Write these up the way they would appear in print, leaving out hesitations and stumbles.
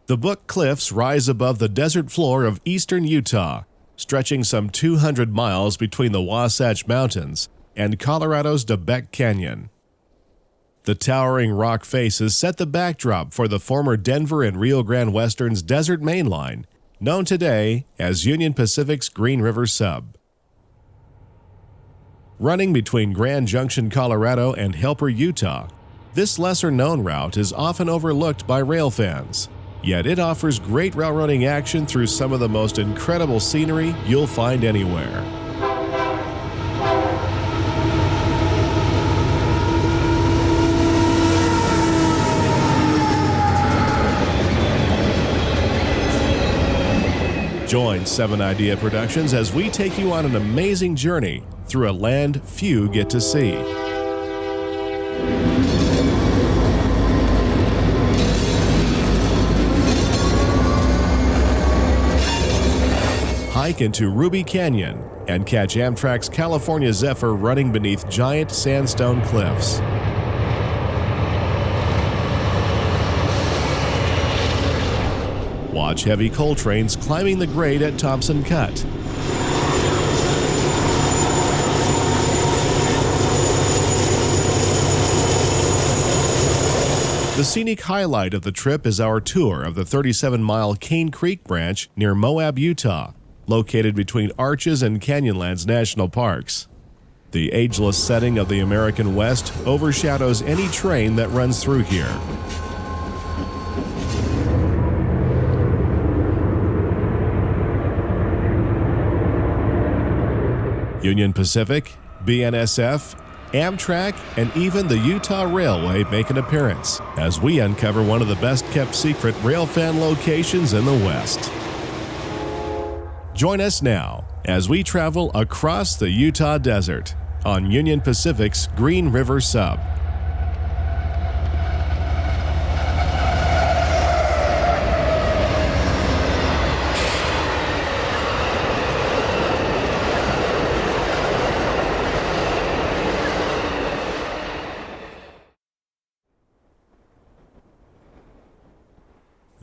The Book Cliffs rise above the desert floor of eastern Utah, stretching some 200 miles between the Wasatch Mountains and Colorado's DeBeck Canyon. The towering rock faces set the backdrop for the former Denver and Rio Grande Western's desert main line, known today as Union Pacific's Green River Sub. Running between Grand Junction, Colorado and Helper, Utah, this lesser-known route is often overlooked by rail fans, yet it offers great railroading action through some of the most incredible scenery you'll find anywhere. Join 7 Idea Productions as we take you on an amazing journey through a land few get to see. Hike into Ruby Canyon and catch Amtrak's California Zephyr running beneath giant sandstone cliffs. Watch heavy coal trains climbing the grade at Thompson Cut. The scenic highlight of the trip is our tour of the 37-mile Cane Creek branch near Moab, Utah, located between Arches and Canyonlands National Parks. The ageless setting of the American West overshadows any train that runs through here. Union Pacific, BNSF, Amtrak, and even the Utah Railway make an appearance as we uncover one of the best-kept secret railfan locations in the West. Join us now as we travel across the Utah desert on Union Pacific's Green River Sub.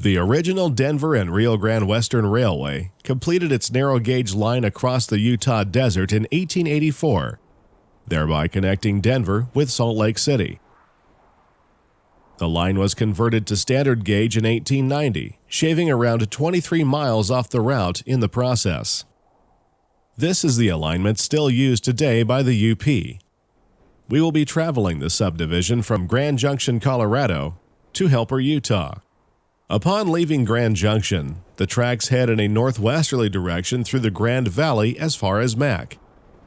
The original Denver and Rio Grande Western Railway completed its narrow-gauge line across the Utah desert in 1884, thereby connecting Denver with Salt Lake City. The line was converted to standard gauge in 1890, shaving around 23 miles off the route in the process. This is the alignment still used today by the UP. We will be traveling the subdivision from Grand Junction, Colorado to Helper, Utah. Upon leaving Grand Junction, the tracks head in a northwesterly direction through the Grand Valley as far as Mack,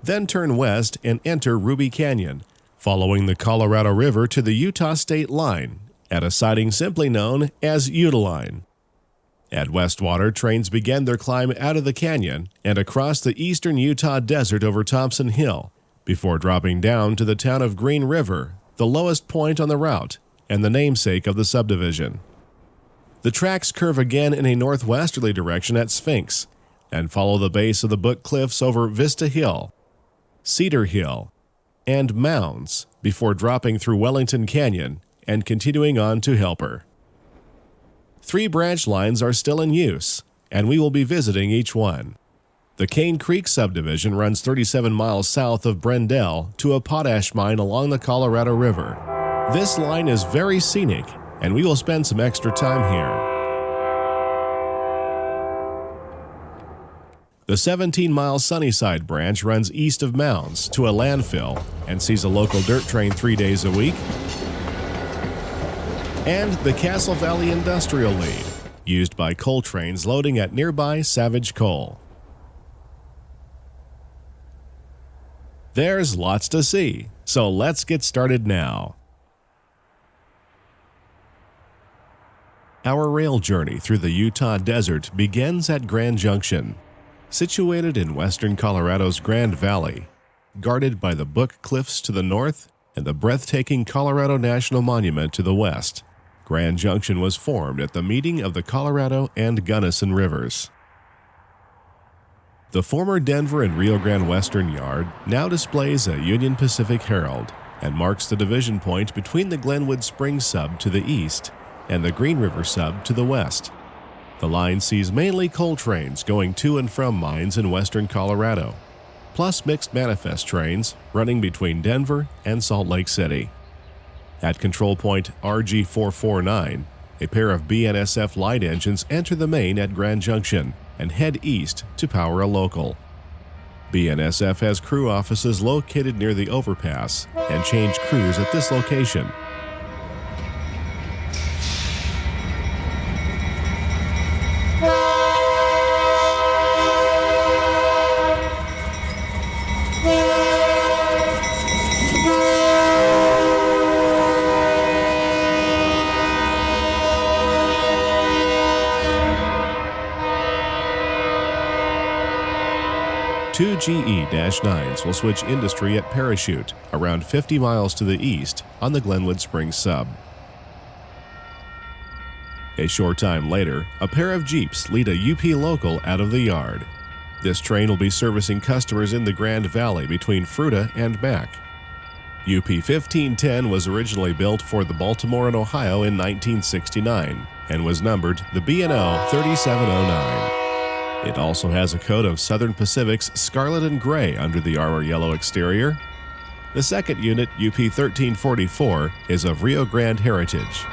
then turn west and enter Ruby Canyon, following the Colorado River to the Utah state line at a siding simply known as Utahline. At Westwater, trains begin their climb out of the canyon and across the eastern Utah desert over Thompson Hill, before dropping down to the town of Green River, the lowest point on the route and the namesake of the subdivision. The tracks curve again in a northwesterly direction at Sphinx and follow the base of the Book Cliffs over Vista Hill, Cedar Hill, and Mounds before dropping through Wellington Canyon and continuing on to Helper. 3 branch lines are still in use, and we will be visiting each one. The Cane Creek subdivision runs 37 miles south of Brendel to a potash mine along the Colorado River. This line is very scenic, and we will spend some extra time here. The 17-mile Sunnyside Branch runs east of Mounds to a landfill and sees a local dirt train 3 days a week, and the Castle Valley Industrial Lead, used by coal trains loading at nearby Savage Coal. There's lots to see, so let's get started now. Our rail journey through the Utah desert begins at Grand Junction, situated in western Colorado's Grand Valley, guarded by the Book Cliffs to the north and the breathtaking Colorado National Monument to the west. Grand Junction was formed at the meeting of the Colorado and Gunnison Rivers. The former Denver and Rio Grande Western Yard now displays a Union Pacific Herald and marks the division point between the Glenwood Springs Sub to the east and the Green River Sub to the west. The line sees mainly coal trains going to and from mines in western Colorado, plus mixed manifest trains running between Denver and Salt Lake City. At control point RG449, a pair of BNSF light engines enter the main at Grand Junction and head east to power a local. BNSF has crew offices located near the overpass and change crews at this location. Two GE-9s will switch industry at Parachute, around 50 miles to the east on the Glenwood Springs sub. A short time later, a pair of Jeeps lead a UP local out of the yard. This train will be servicing customers in the Grand Valley between Fruita and Mack. UP 1510 was originally built for the Baltimore and Ohio in 1969 and was numbered the B&O 3709. It also has a coat of Southern Pacific's scarlet and gray under the armor yellow exterior. The second unit, UP 1344, is of Rio Grande heritage.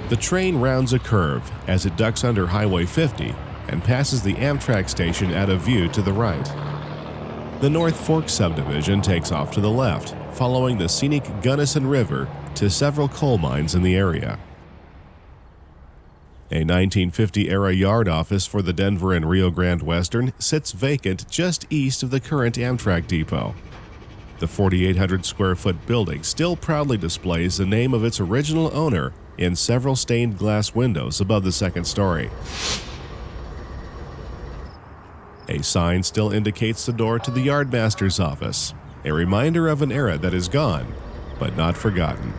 The train rounds a curve as it ducks under Highway 50 and passes the Amtrak station out of view to the right. The North Fork subdivision takes off to the left, following the scenic Gunnison River to several coal mines in the area. A 1950-era yard office for the Denver and Rio Grande Western sits vacant just east of the current Amtrak depot. The 4,800-square-foot building still proudly displays the name of its original owner in several stained glass windows above the second story. A sign still indicates the door to the yardmaster's office, a reminder of an era that is gone, but not forgotten.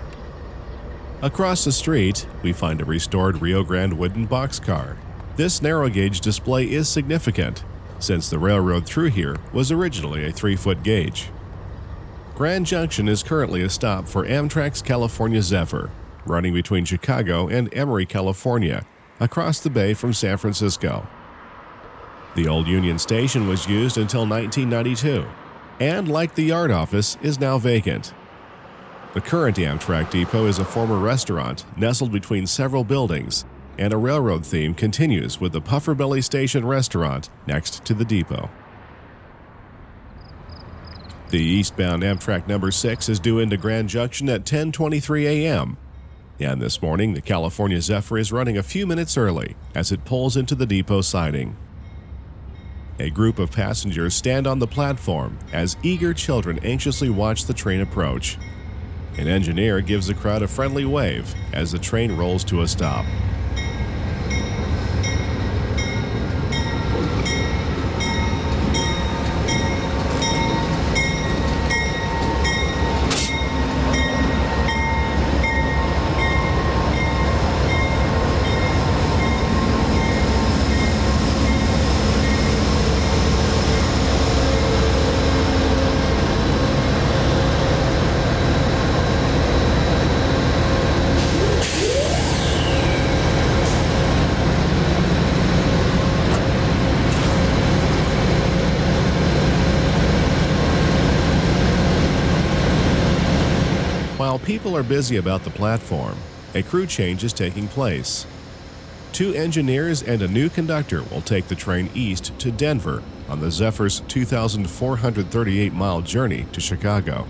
Across the street, we find a restored Rio Grande wooden boxcar. This narrow-gauge display is significant, since the railroad through here was originally a 3-foot gauge. Grand Junction is currently a stop for Amtrak's California Zephyr, running between Chicago and Emory, California, across the bay from San Francisco. The old Union Station was used until 1992, and like the yard office, is now vacant. The current Amtrak depot is a former restaurant nestled between several buildings, and a railroad theme continues with the Puffer Belly Station restaurant next to the depot. The eastbound Amtrak number 6 is due into Grand Junction at 10:23 a.m., and this morning the California Zephyr is running a few minutes early as it pulls into the depot siding. A group of passengers stand on the platform as eager children anxiously watch the train approach. An engineer gives the crowd a friendly wave as the train rolls to a stop. While people are busy about the platform, a crew change is taking place. 2 engineers and a new conductor will take the train east to Denver on the Zephyr's 2,438-mile journey to Chicago.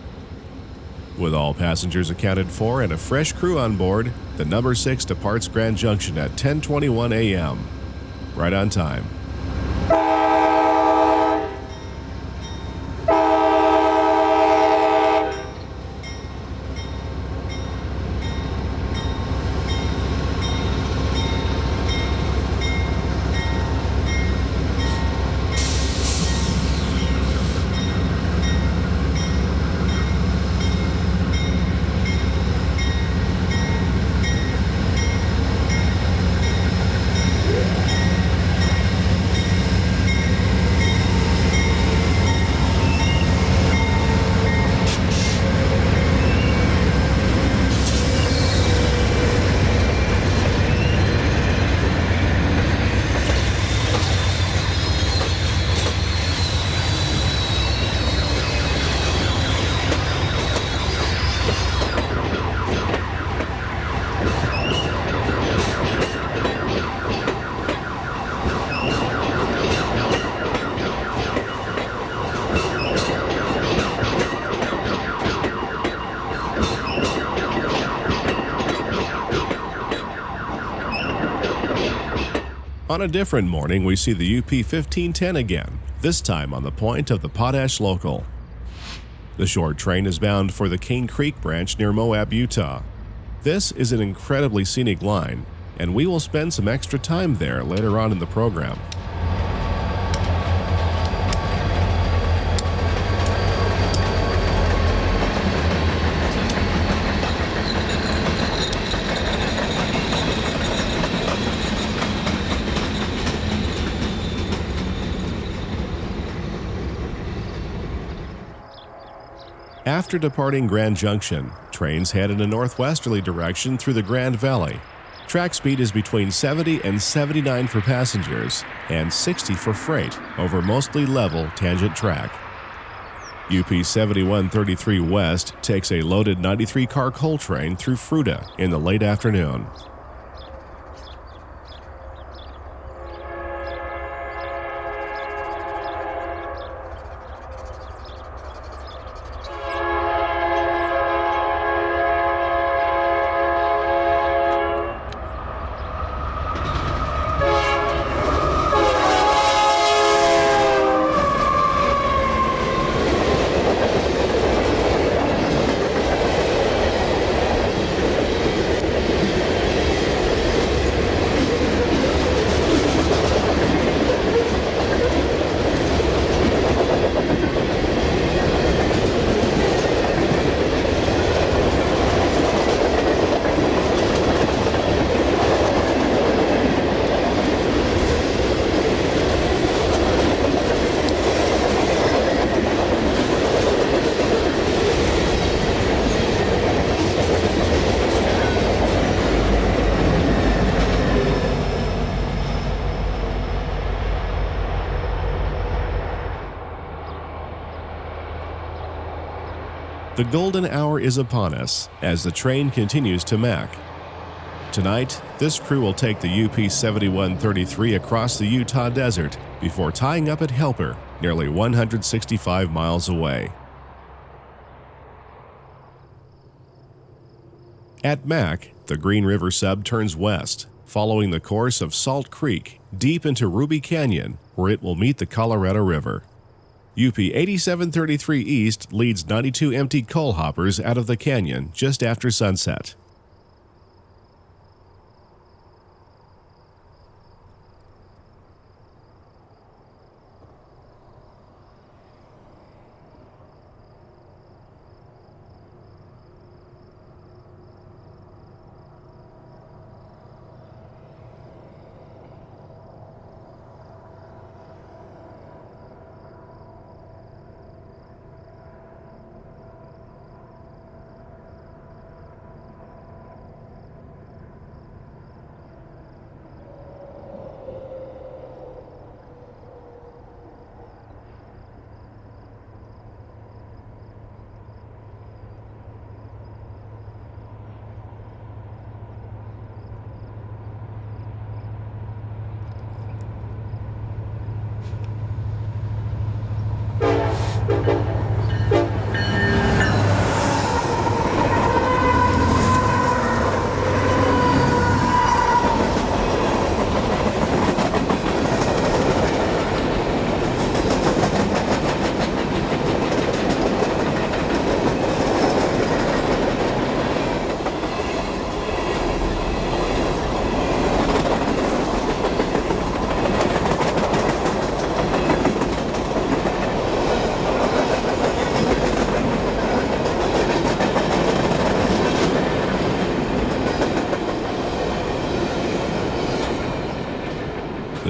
With all passengers accounted for and a fresh crew on board, the number 6 departs Grand Junction at 10:21 a.m. Right on time. On a different morning, we see the UP 1510 again, this time on the point of the Potash Local. The short train is bound for the Cane Creek branch near Moab, Utah. This is an incredibly scenic line, and we will spend some extra time there later on in the program. After departing Grand Junction, trains head in a northwesterly direction through the Grand Valley. Track speed is between 70 and 79 for passengers and 60 for freight over mostly level tangent track. UP 7133 West takes a loaded 93-car coal train through Fruita in the late afternoon. The golden hour is upon us as the train continues to Mack. Tonight, this crew will take the UP 7133 across the Utah desert before tying up at Helper, nearly 165 miles away. At Mack, the Green River sub turns west, following the course of Salt Creek deep into Ruby Canyon, where it will meet the Colorado River. UP 8733 East leads 92 empty coal hoppers out of the canyon just after sunset.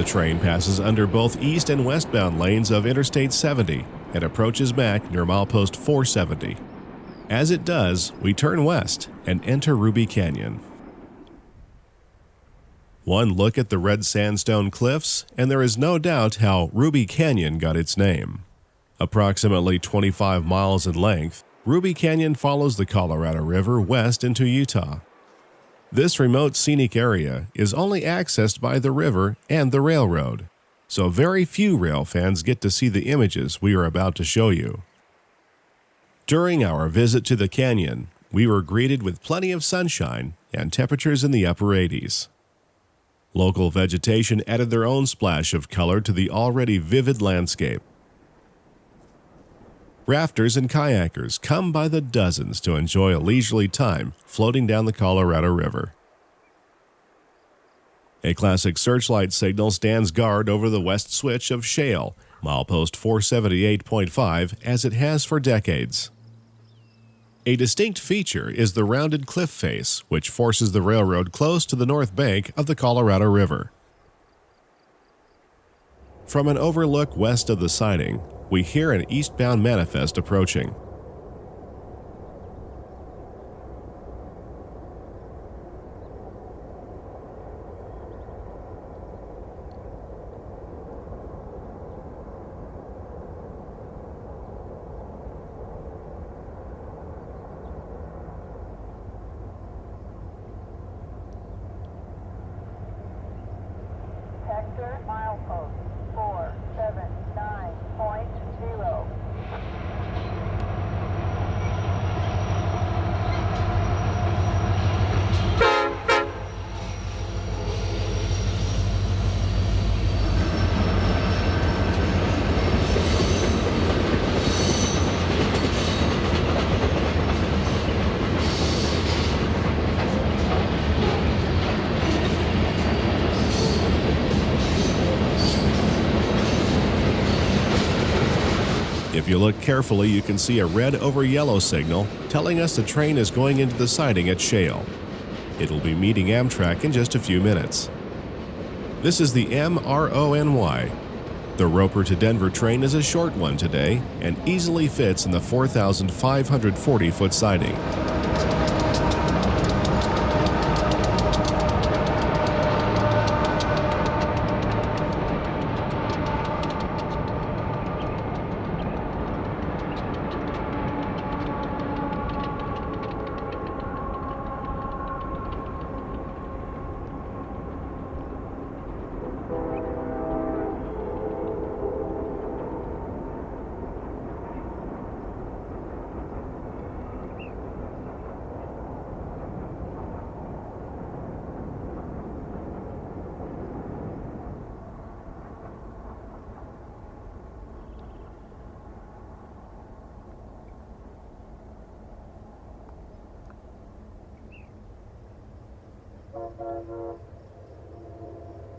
The train passes under both east and westbound lanes of Interstate 70 and approaches Mack near milepost 470. As it does, we turn west and enter Ruby Canyon. One look at the red sandstone cliffs, and there is no doubt how Ruby Canyon got its name. Approximately 25 miles in length, Ruby Canyon follows the Colorado River west into Utah. This remote scenic area is only accessed by the river and the railroad, so very few rail fans get to see the images we are about to show you. During our visit to the canyon, we were greeted with plenty of sunshine and temperatures in the upper 80s. Local vegetation added their own splash of color to the already vivid landscape. Rafters and kayakers come by the dozens to enjoy a leisurely time floating down the Colorado River. A classic searchlight signal stands guard over the west switch of Shale, milepost 478.5, as it has for decades. A distinct feature is the rounded cliff face, which forces the railroad close to the north bank of the Colorado River. From an overlook west of the siding, we hear an eastbound manifest approaching. Sector milepost 479.0. If you look carefully, you can see a red over yellow signal telling us the train is going into the siding at Shale. It will be meeting Amtrak in just a few minutes. This is the MRONY. The Roper to Denver train is a short one today and easily fits in the 4,540-foot siding.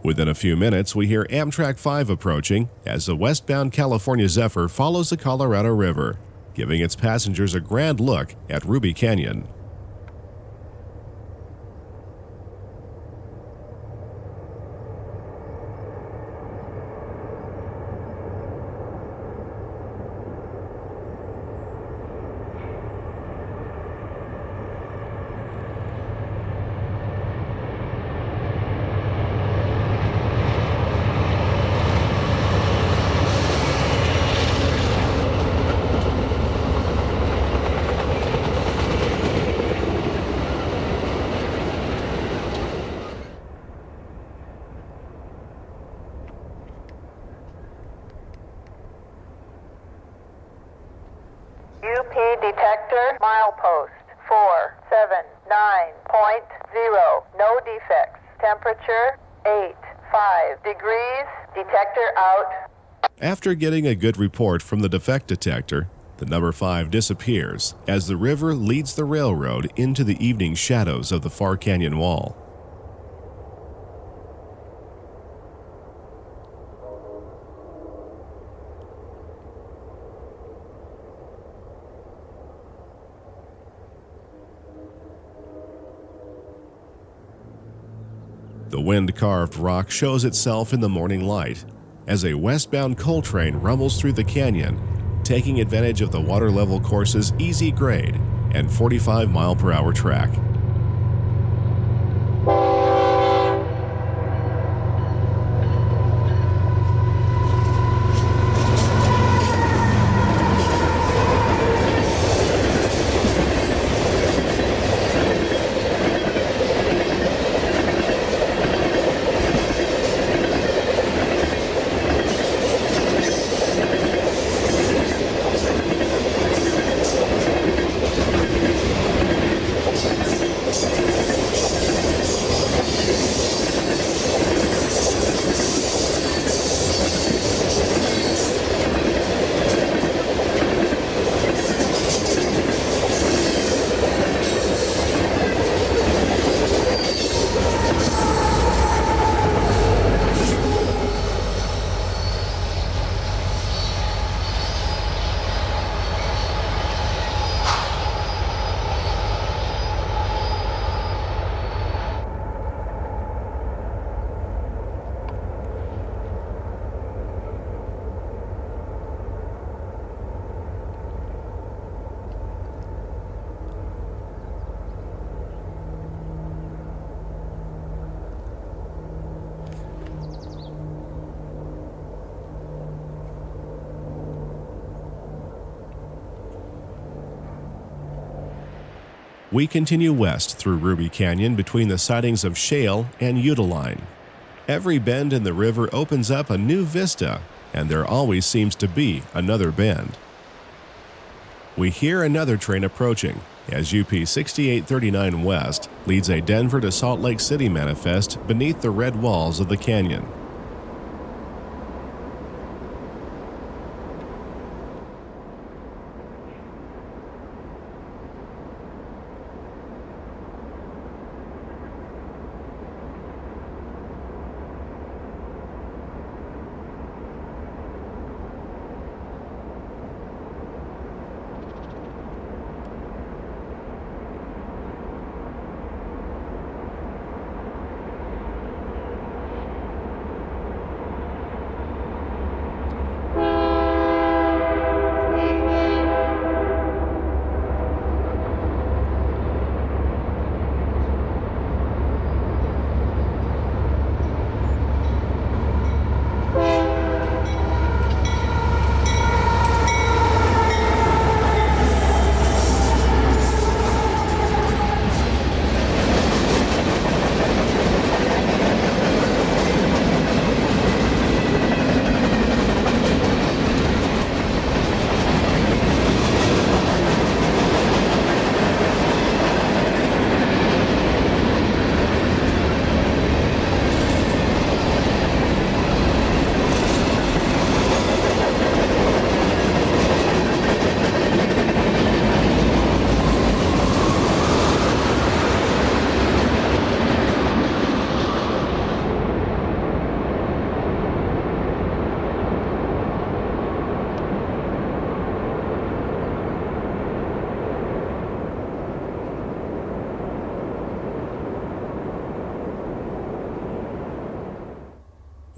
Within a few minutes, we hear Amtrak 5 approaching as the westbound California Zephyr follows the Colorado River, giving its passengers a grand look at Ruby Canyon. UP detector milepost 479.0. No defects. Temperature 85 degrees. Detector out. After getting a good report from the defect detector, the number 5 disappears as the river leads the railroad into the evening shadows of the far canyon wall. The wind-carved rock shows itself in the morning light as a westbound coal train rumbles through the canyon, taking advantage of the water level course's easy grade and 45-mile-per-hour track. We continue west through Ruby Canyon between the sidings of Shale and Utahline. Every bend in the river opens up a new vista, and there always seems to be another bend. We hear another train approaching as UP 6839 West leads a Denver to Salt Lake City manifest beneath the red walls of the canyon.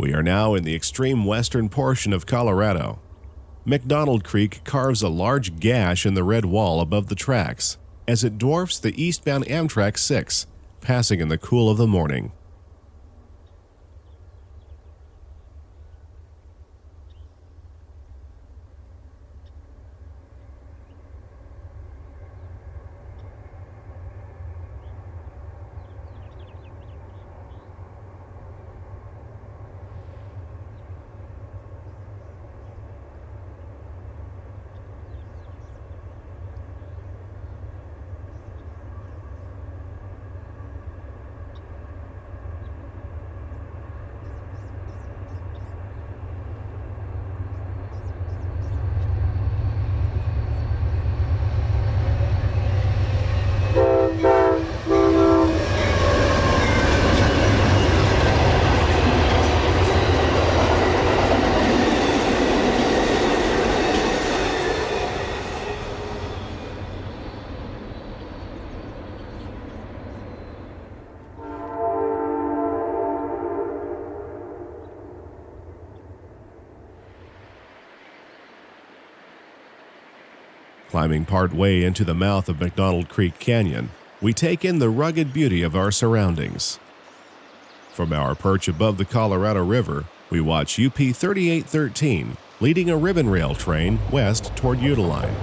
We are now in the extreme western portion of Colorado. McDonald Creek carves a large gash in the red wall above the tracks as it dwarfs the eastbound Amtrak 6, passing in the cool of the morning. Climbing part way into the mouth of McDonald Creek Canyon, we take in the rugged beauty of our surroundings. From our perch above the Colorado River, we watch UP 3813 leading a ribbon rail train west toward Utahline.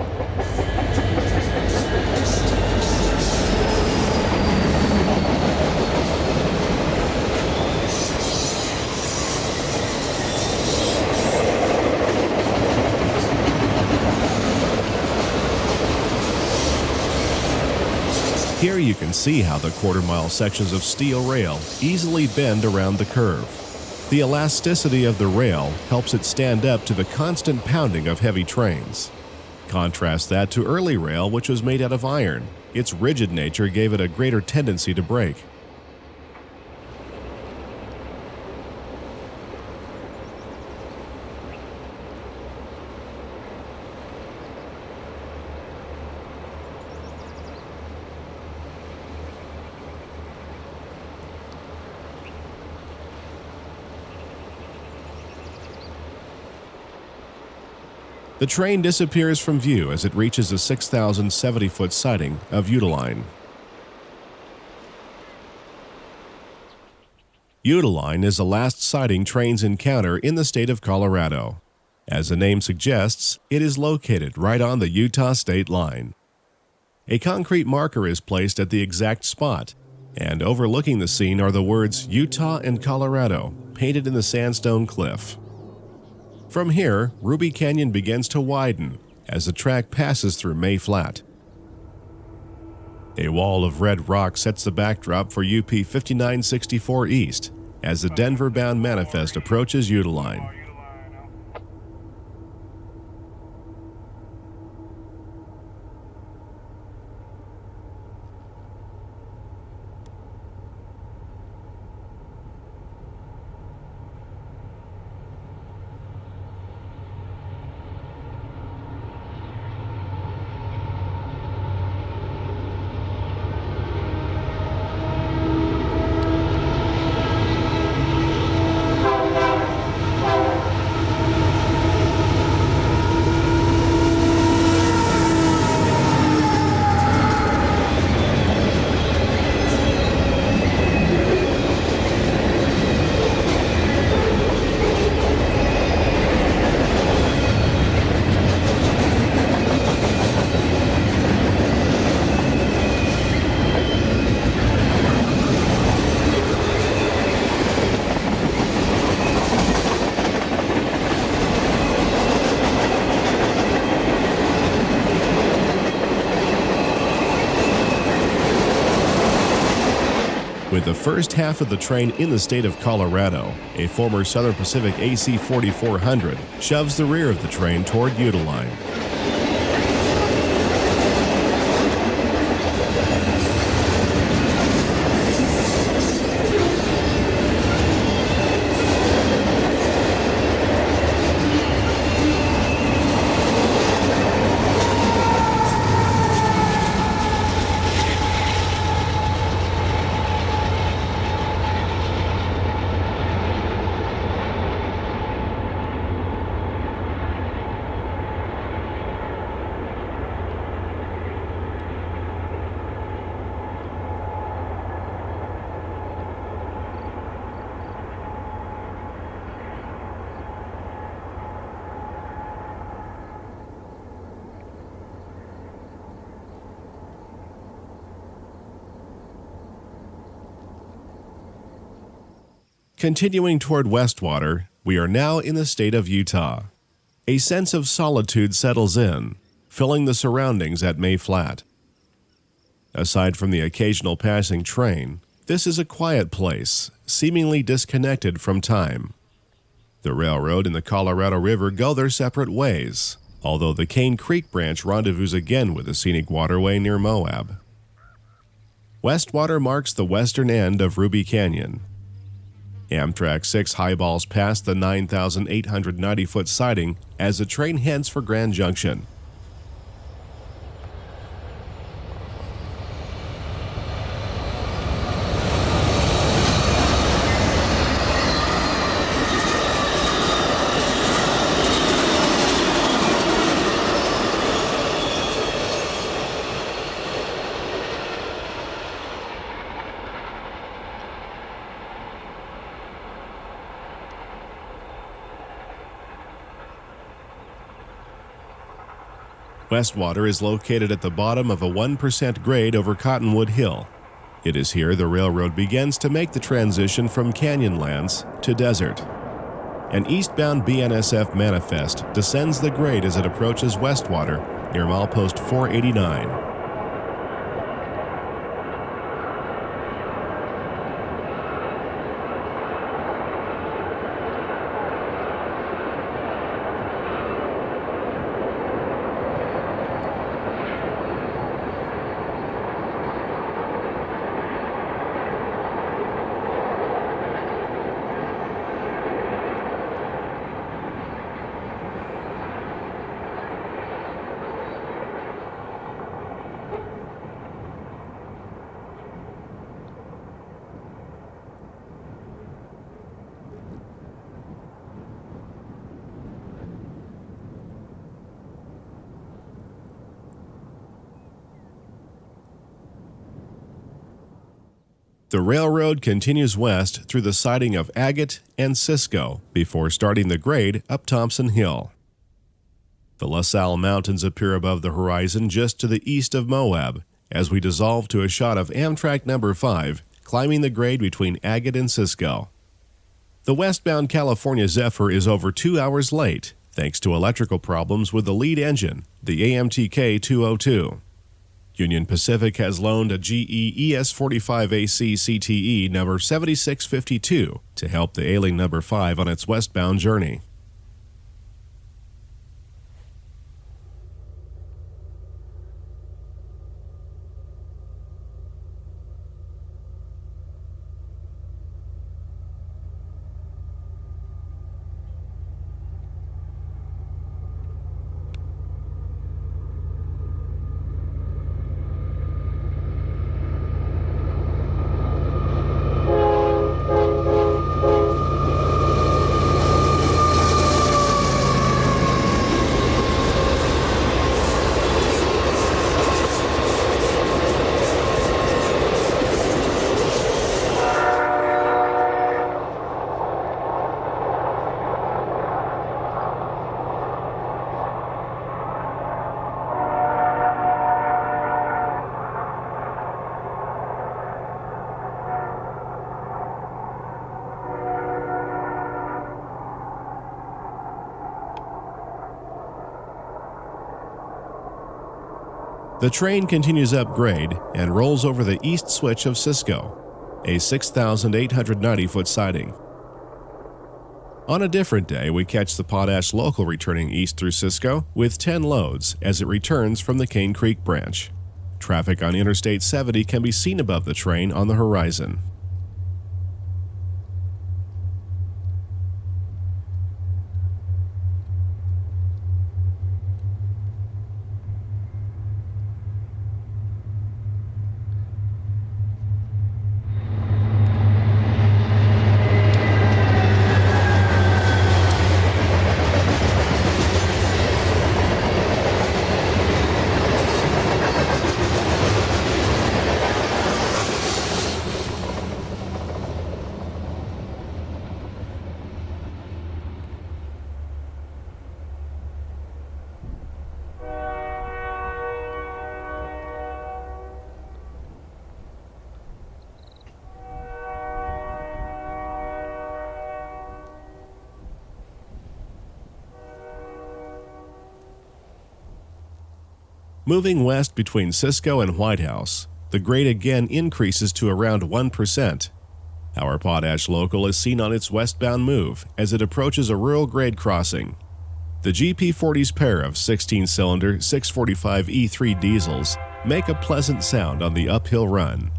Here you can see how the quarter-mile sections of steel rail easily bend around the curve. The elasticity of the rail helps it stand up to the constant pounding of heavy trains. Contrast that to early rail, which was made out of iron. Its rigid nature gave it a greater tendency to break. The train disappears from view as it reaches the 6,070-foot siding of Utahline. Utahline is the last siding trains encounter in the state of Colorado. As the name suggests, it is located right on the Utah state line. A concrete marker is placed at the exact spot, and overlooking the scene are the words Utah and Colorado, painted in the sandstone cliff. From here, Ruby Canyon begins to widen as the track passes through May Flat. A wall of red rock sets the backdrop for UP 5964 East as the Denver-bound manifest approaches Utahline. With the first half of the train in the state of Colorado, a former Southern Pacific AC 4400 shoves the rear of the train toward Utahline. Continuing toward Westwater, we are now in the state of Utah. A sense of solitude settles in, filling the surroundings at May Flat. Aside from the occasional passing train, this is a quiet place, seemingly disconnected from time. The railroad and the Colorado River go their separate ways, although the Cane Creek branch rendezvous again with the scenic waterway near Moab. Westwater marks the western end of Ruby Canyon. Amtrak 6 highballs past the 9,890-foot siding as the train heads for Grand Junction. Westwater is located at the bottom of a 1% grade over Cottonwood Hill. It is here the railroad begins to make the transition from Canyonlands to desert. An eastbound BNSF manifest descends the grade as it approaches Westwater near milepost 489. The railroad continues west through the siding of Agate and Cisco before starting the grade up Thompson Hill. The La Salle Mountains appear above the horizon just to the east of Moab as we dissolve to a shot of Amtrak number 5 climbing the grade between Agate and Cisco. The westbound California Zephyr is over 2 hours late thanks to electrical problems with the lead engine, the AMTK 202. Union Pacific has loaned a GE ES45AC CTE number 7652 to help the ailing number 5 on its westbound journey. The train continues up grade and rolls over the east switch of Cisco, a 6,890-foot siding. On a different day, we catch the Potash Local returning east through Cisco with 10 loads as it returns from the Cane Creek branch. Traffic on Interstate 70 can be seen above the train on the horizon. Moving west between Cisco and White House, the grade again increases to around 1%. Our Potash Local is seen on its westbound move as it approaches a rural grade crossing. The GP40's pair of 16-cylinder 645E3 diesels make a pleasant sound on the uphill run.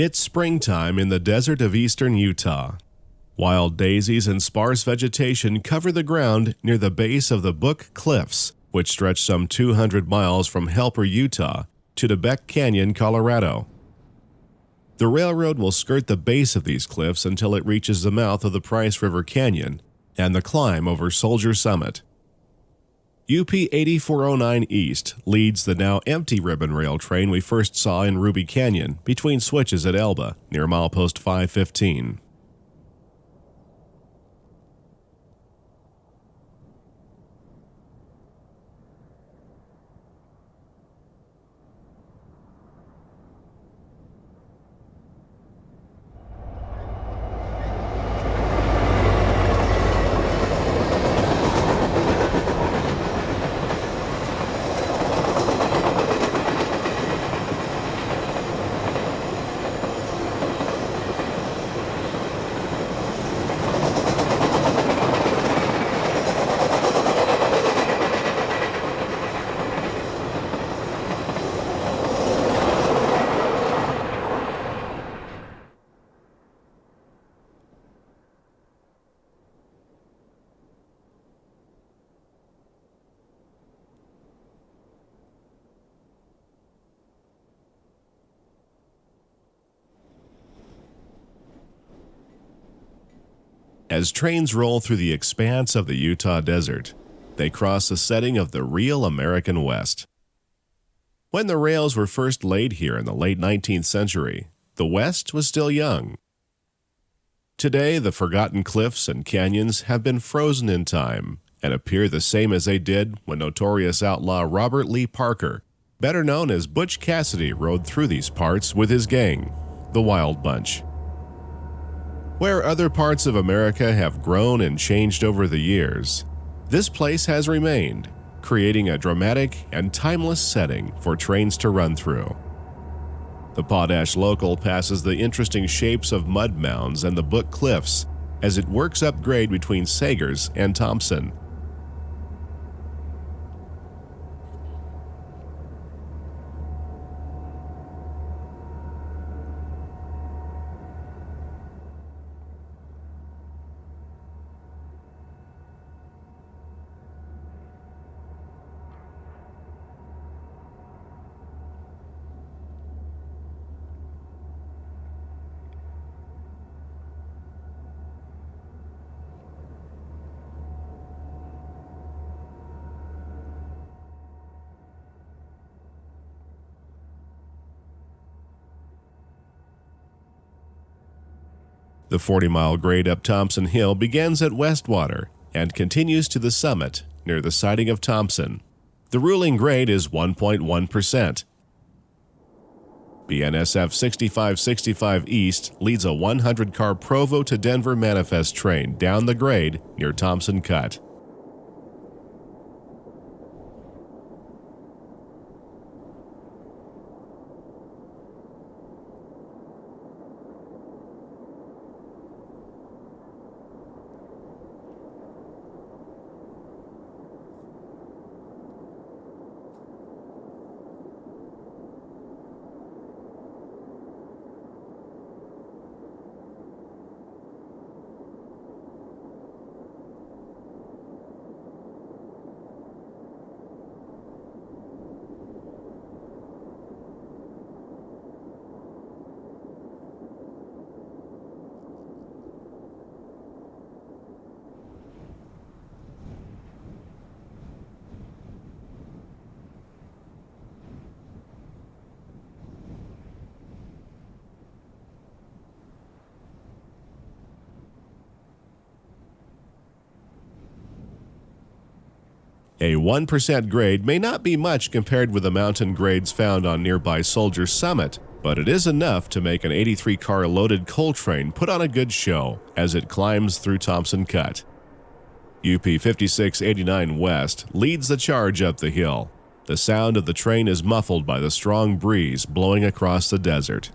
It's springtime in the desert of eastern Utah. Wild daisies and sparse vegetation cover the ground near the base of the Book Cliffs, which stretch some 200 miles from Helper, Utah, to Debec Canyon, Colorado. The railroad will skirt the base of these cliffs until it reaches the mouth of the Price River Canyon and the climb over Soldier Summit. UP 8409 East leads the now empty ribbon rail train we first saw in Ruby Canyon between switches at Elba near milepost 515. As trains roll through the expanse of the Utah desert, they cross the setting of the real American West. When the rails were first laid here in the late 19th century, the West was still young. Today, the forgotten cliffs and canyons have been frozen in time and appear the same as they did when notorious outlaw Robert Lee Parker, better known as Butch Cassidy, rode through these parts with his gang, the Wild Bunch. Where other parts of America have grown and changed over the years, this place has remained, creating a dramatic and timeless setting for trains to run through. The Potash Local passes the interesting shapes of mud mounds and the Book Cliffs as it works up grade between Sagers and Thompson. The 40-mile grade up Thompson Hill begins at Westwater and continues to the summit near the siding of Thompson. The ruling grade is 1.1%. BNSF 6565 East leads a 100-car Provo to Denver manifest train down the grade near Thompson Cut. A 1% grade may not be much compared with the mountain grades found on nearby Soldier Summit, but it is enough to make an 83-car loaded coal train put on a good show as it climbs through Thompson Cut. UP 5689 West leads the charge up the hill. The sound of the train is muffled by the strong breeze blowing across the desert.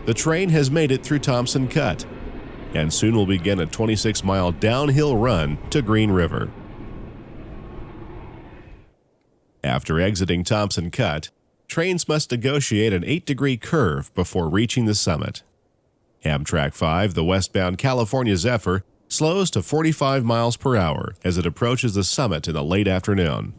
The train has made it through Thompson Cut and soon will begin a 26-mile downhill run to Green River. After exiting Thompson Cut, trains must negotiate an 8-degree curve before reaching the summit. Amtrak 5, the westbound California Zephyr, slows to 45 miles per hour as it approaches the summit in the late afternoon.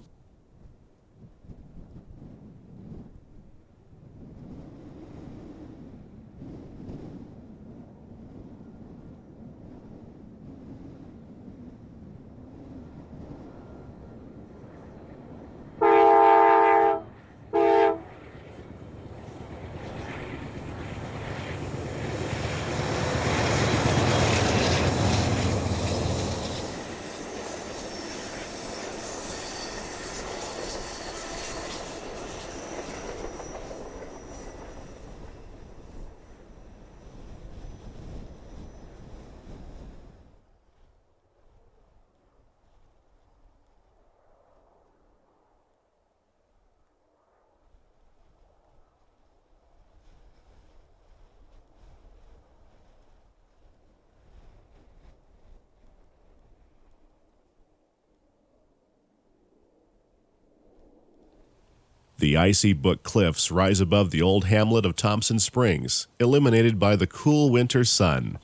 The icy Book Cliffs rise above the old hamlet of Thompson Springs, illuminated by the cool winter sun.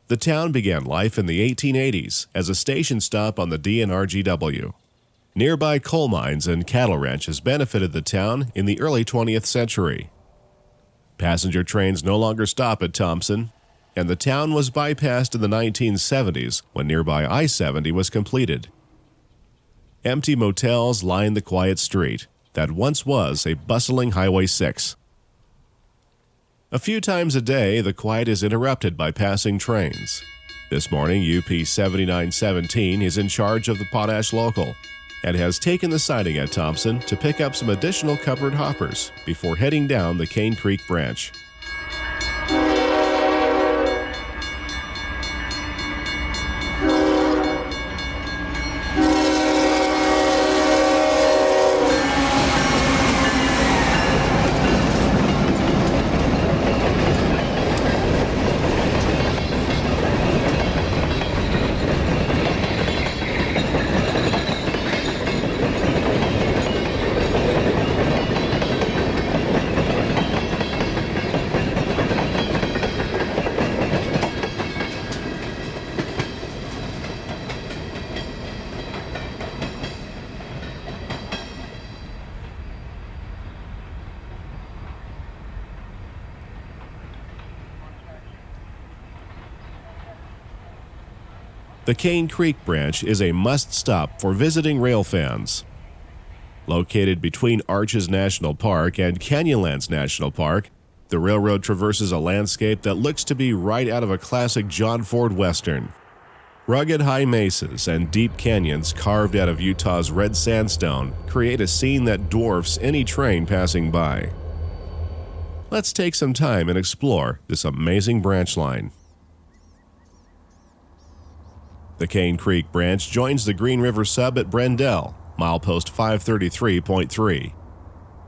The town began life in the 1880s as a station stop on the D&RGW. Nearby coal mines and cattle ranches benefited the town in the early 20th century. Passenger trains no longer stop at Thompson, and the town was bypassed in the 1970s when nearby I-70 was completed. Empty motels line the quiet street that once was a bustling Highway 6. A few times a day, the quiet is interrupted by passing trains. This morning, UP 7917 is in charge of the Potash Local and has taken the siding at Thompson to pick up some additional covered hoppers before heading down the Cane Creek Branch. The Cane Creek Branch is a must-stop for visiting rail fans. Located between Arches National Park and Canyonlands National Park, the railroad traverses a landscape that looks to be right out of a classic John Ford Western. Rugged high mesas and deep canyons carved out of Utah's red sandstone create a scene that dwarfs any train passing by. Let's take some time and explore this amazing branch line. The Cane Creek Branch joins the Green River Sub at Brendel, milepost 533.3.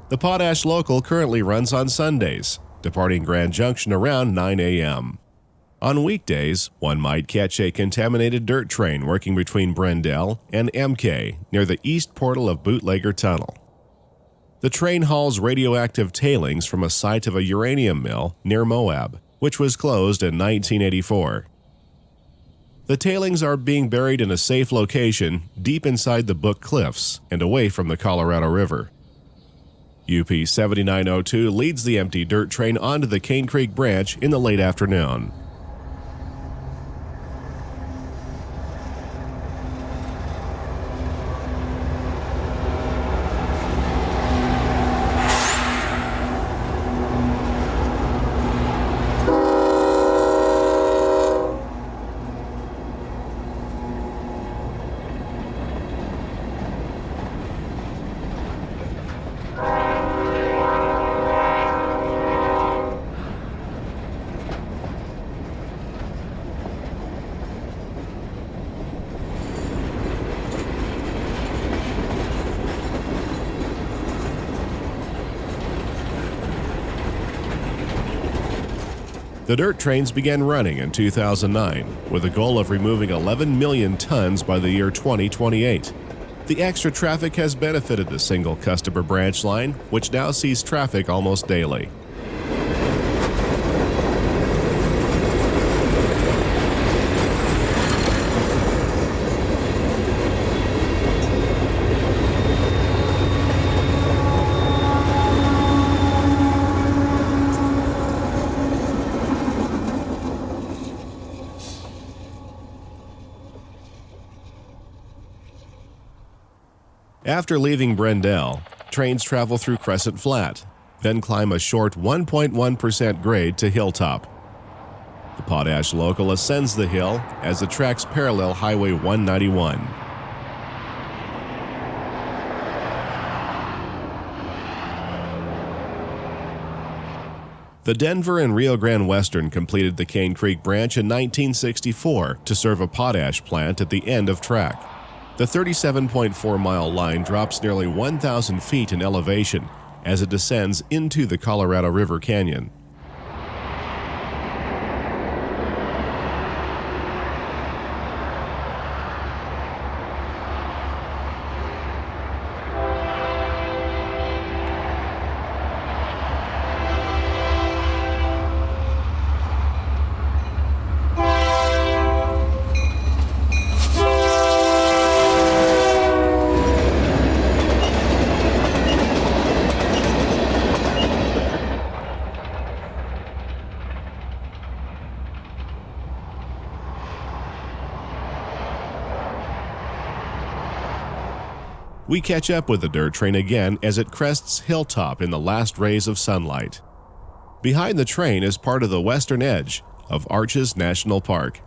The Potash Local currently runs on Sundays, departing Grand Junction around 9 a.m. On weekdays, one might catch a contaminated dirt train working between Brendel and MK near the east portal of Bootlegger Tunnel. The train hauls radioactive tailings from a site of a uranium mill near Moab, which was closed in 1984. The tailings are being buried in a safe location deep inside the Book Cliffs and away from the Colorado River. UP 7902 leads the empty dirt train onto the Cane Creek Branch in the late afternoon. The dirt trains began running in 2009 with a goal of removing 11 million tons by the year 2028. The extra traffic has benefited the single customer branch line, which now sees traffic almost daily. After leaving Brendel, trains travel through Crescent Flat, then climb a short 1.1% grade to Hilltop. The Potash Local ascends the hill as the tracks parallel Highway 191. The Denver and Rio Grande Western completed the Cane Creek Branch in 1964 to serve a potash plant at the end of track. The 37.4-mile line drops nearly 1,000 feet in elevation as it descends into the Colorado River Canyon. We catch up with the dirt train again as it crests Hilltop in the last rays of sunlight. Behind the train is part of the western edge of Arches National Park.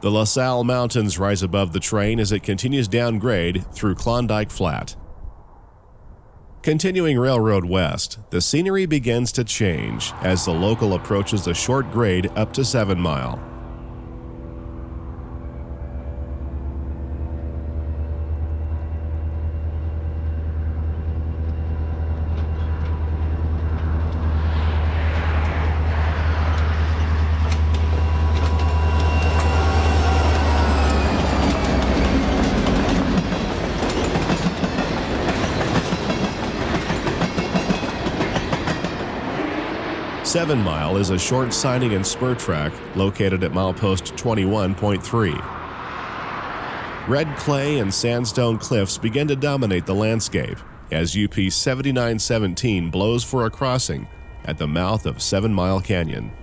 The La Salle Mountains rise above the train as it continues downgrade through Klondike Flat. Continuing railroad west, the scenery begins to change as the local approaches a short grade up to 7 Mile. Seven Mile is a short siding and spur track located at milepost 21.3. Red clay and sandstone cliffs begin to dominate the landscape as UP 7917 blows for a crossing at the mouth of 7 Mile Canyon.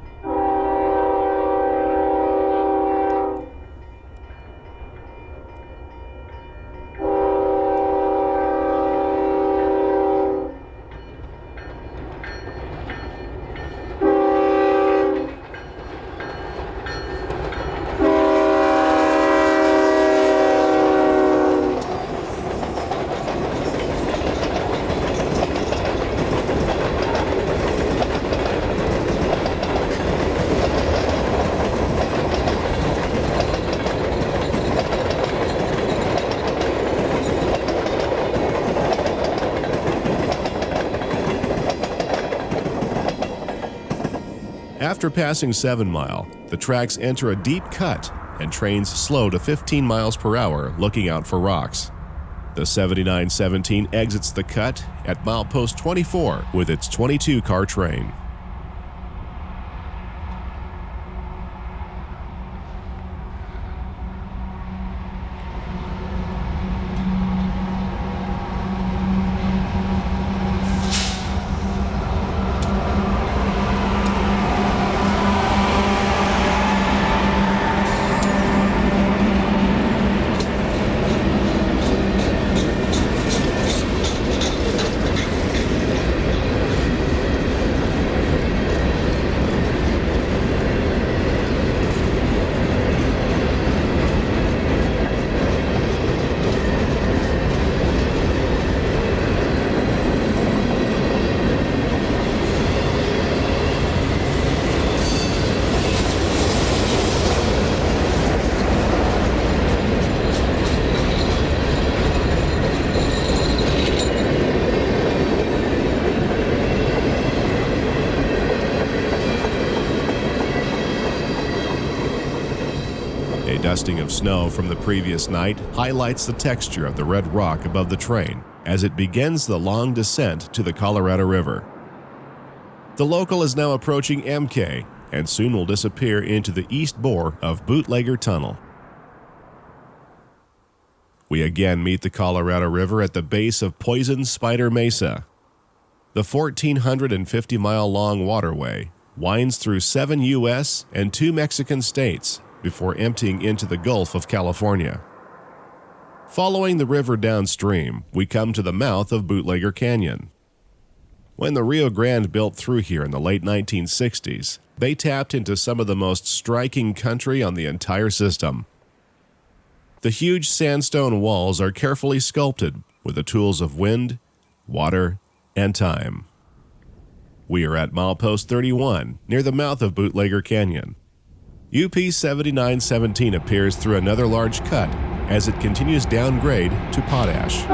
After passing 7 Mile, the tracks enter a deep cut and trains slow to 15 miles per hour looking out for rocks. The 7917 exits the cut at milepost 24 with its 22-car train. dusting of snow from the previous night highlights the texture of the red rock above the train as it begins the long descent to the Colorado River. The local is now approaching MK and soon will disappear into the east bore of Bootlegger Tunnel. We again meet the Colorado River at the base of Poison Spider Mesa. The 1,450-mile-long waterway winds through 7 U.S. and 2 Mexican states before emptying into the Gulf of California. Following the river downstream, we come to the mouth of Bootlegger Canyon. When the Rio Grande built through here in the late 1960s, they tapped into some of the most striking country on the entire system. The huge sandstone walls are carefully sculpted with the tools of wind, water, and time. We are at milepost 31 near the mouth of Bootlegger Canyon. UP 7917 appears through another large cut as it continues downgrade to potash.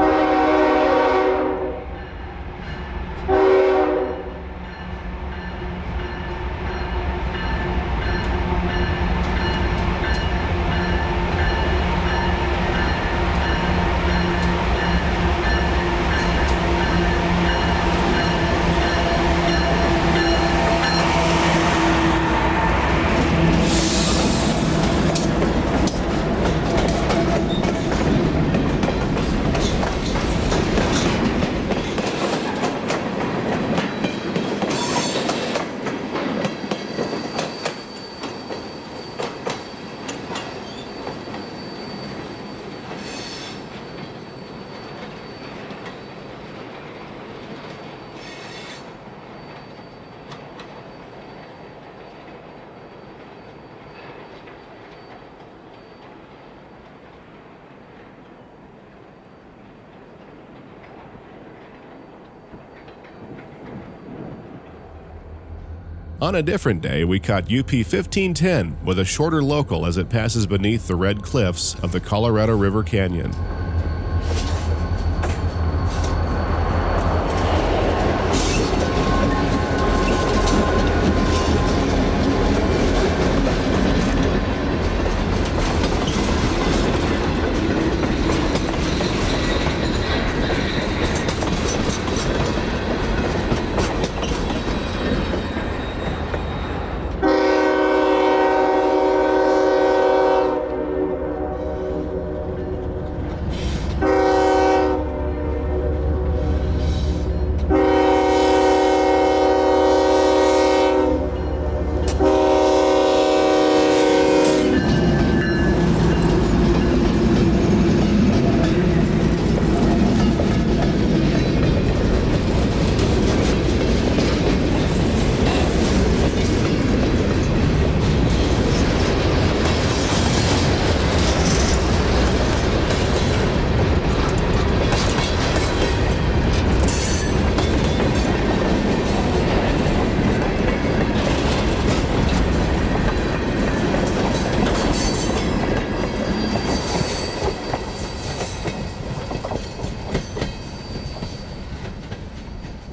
On a different day, we caught UP 1510 with a shorter local as it passes beneath the red cliffs of the Colorado River Canyon.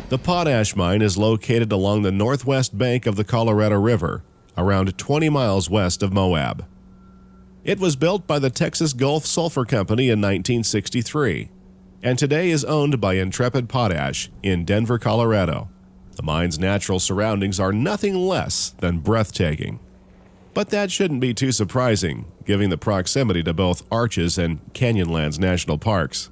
The potash mine is located along the northwest bank of the Colorado River, around 20 miles west of Moab. It was built by the Texas Gulf Sulphur Company in 1963, and today is owned by Intrepid Potash in Denver, Colorado. The mine's natural surroundings are nothing less than breathtaking. But that shouldn't be too surprising, given the proximity to both Arches and Canyonlands national parks.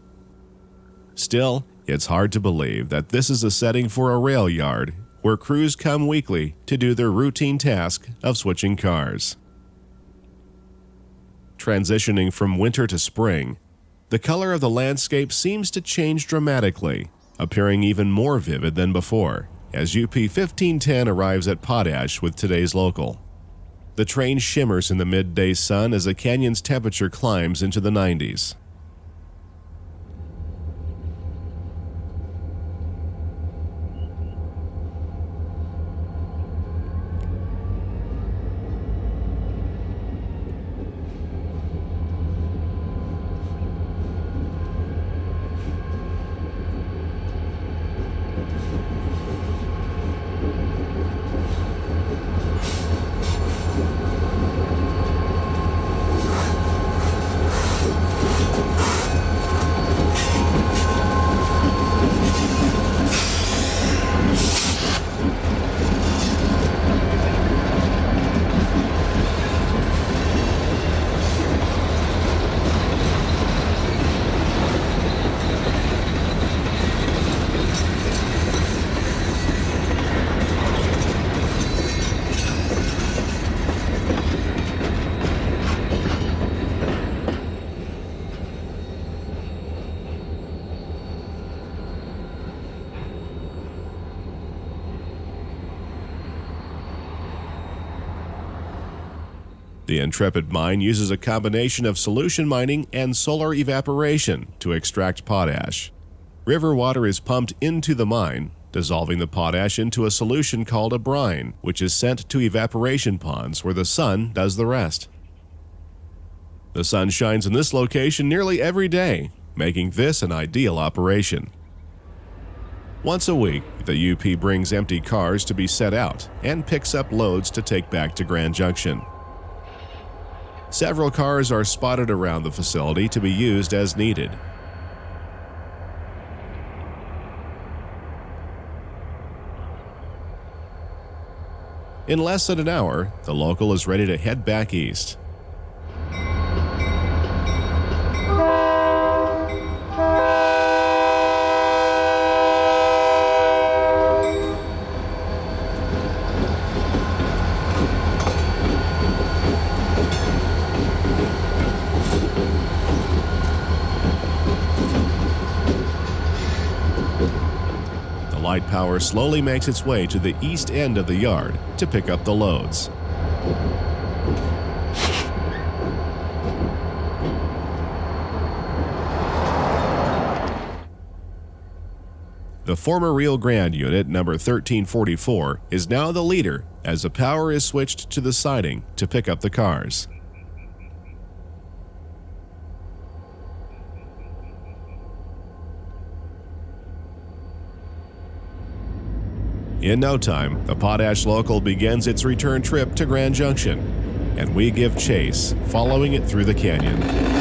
Still, it's hard to believe that this is a setting for a rail yard where crews come weekly to do their routine task of switching cars. Transitioning from winter to spring, the color of the landscape seems to change dramatically, appearing even more vivid than before, as UP 1510 arrives at Potash with today's local. The train shimmers in the midday sun as the canyon's temperature climbs into the 90s. The Intrepid mine uses a combination of solution mining and solar evaporation to extract potash. River water is pumped into the mine, dissolving the potash into a solution called a brine, which is sent to evaporation ponds where the sun does the rest. The sun shines in this location nearly every day, making this an ideal operation. Once a week, the UP brings empty cars to be set out and picks up loads to take back to Grand Junction. Several cars are spotted around the facility to be used as needed. In less than an hour, the local is ready to head back east. Light power slowly makes its way to the east end of the yard to pick up the loads. The former Rio Grande unit, number 1344, is now the leader as the power is switched to the siding to pick up the cars. In no time, the potash local begins its return trip to Grand Junction, and we give chase, following it through the canyon.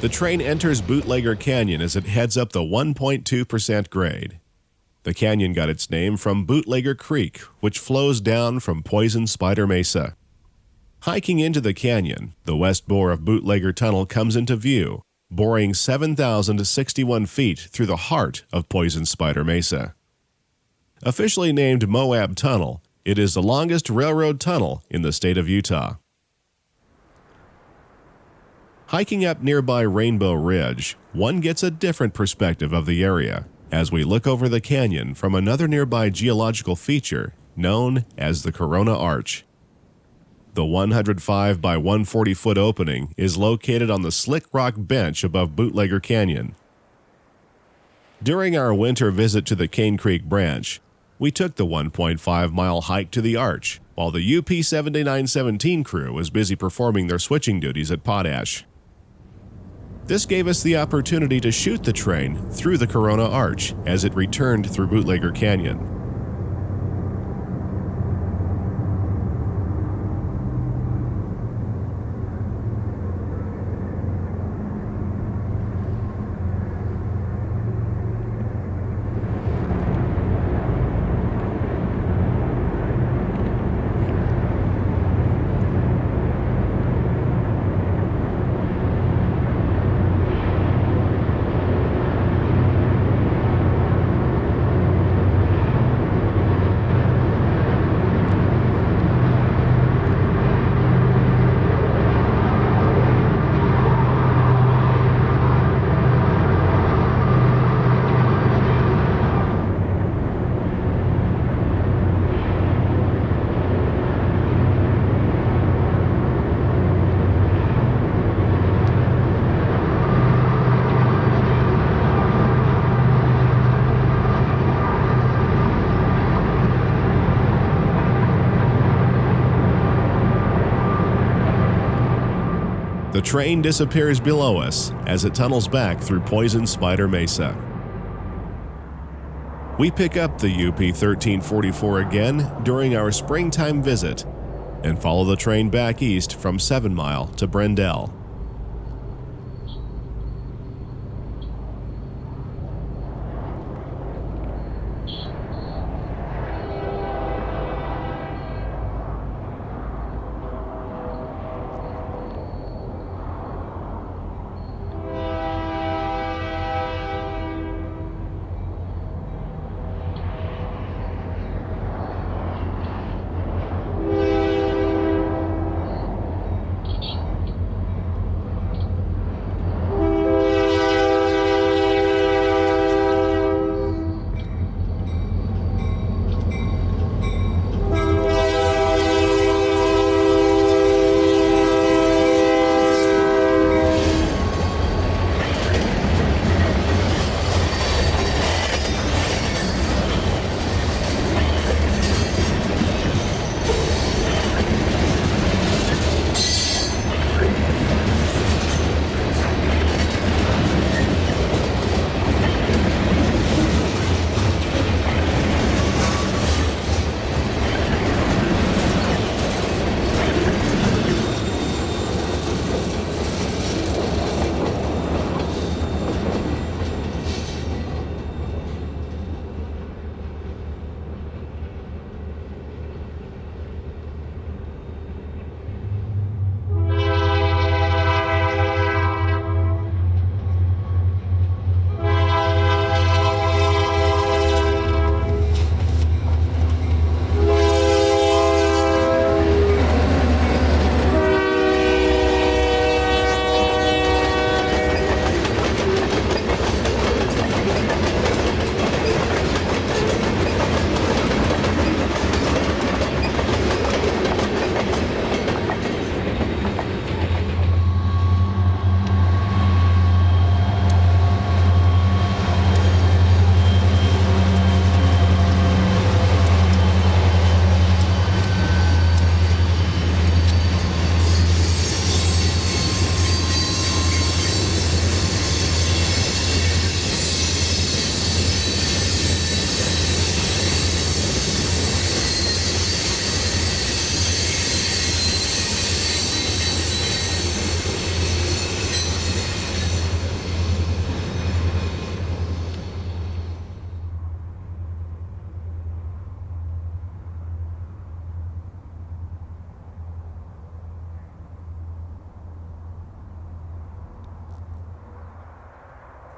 The train enters Bootlegger Canyon as it heads up the 1.2% grade. The canyon got its name from Bootlegger Creek, which flows down from Poison Spider Mesa. Hiking into the canyon, the west bore of Bootlegger Tunnel comes into view, boring 7,061 feet through the heart of Poison Spider Mesa. Officially named Moab Tunnel, it is the longest railroad tunnel in the state of Utah. Hiking up nearby Rainbow Ridge, one gets a different perspective of the area as we look over the canyon from another nearby geological feature known as the Corona Arch. The 105 by 140 foot opening is located on the slick rock bench above Bootlegger Canyon. During our winter visit to the Cane Creek Branch, we took the 1.5-mile hike to the arch while the UP 7917 crew was busy performing their switching duties at Potash. This gave us the opportunity to shoot the train through the Corona Arch as it returned through Bootlegger Canyon. The train disappears below us as it tunnels back through Poison Spider Mesa. We pick up the UP 1344 again during our springtime visit and follow the train back east from 7 Mile to Brendel.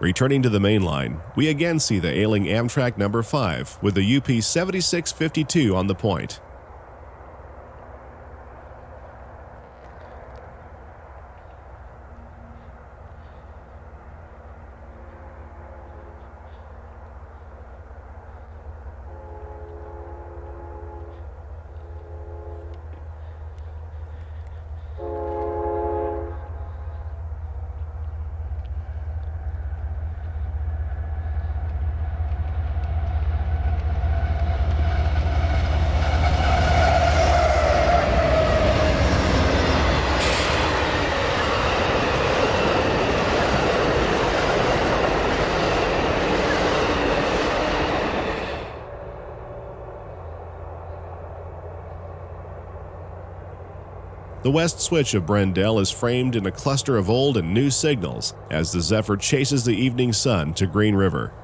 Returning to the main line, we again see the ailing Amtrak number 5 with the UP 7652 on the point. The west switch of Brendel is framed in a cluster of old and new signals as the Zephyr chases the evening sun to Green River.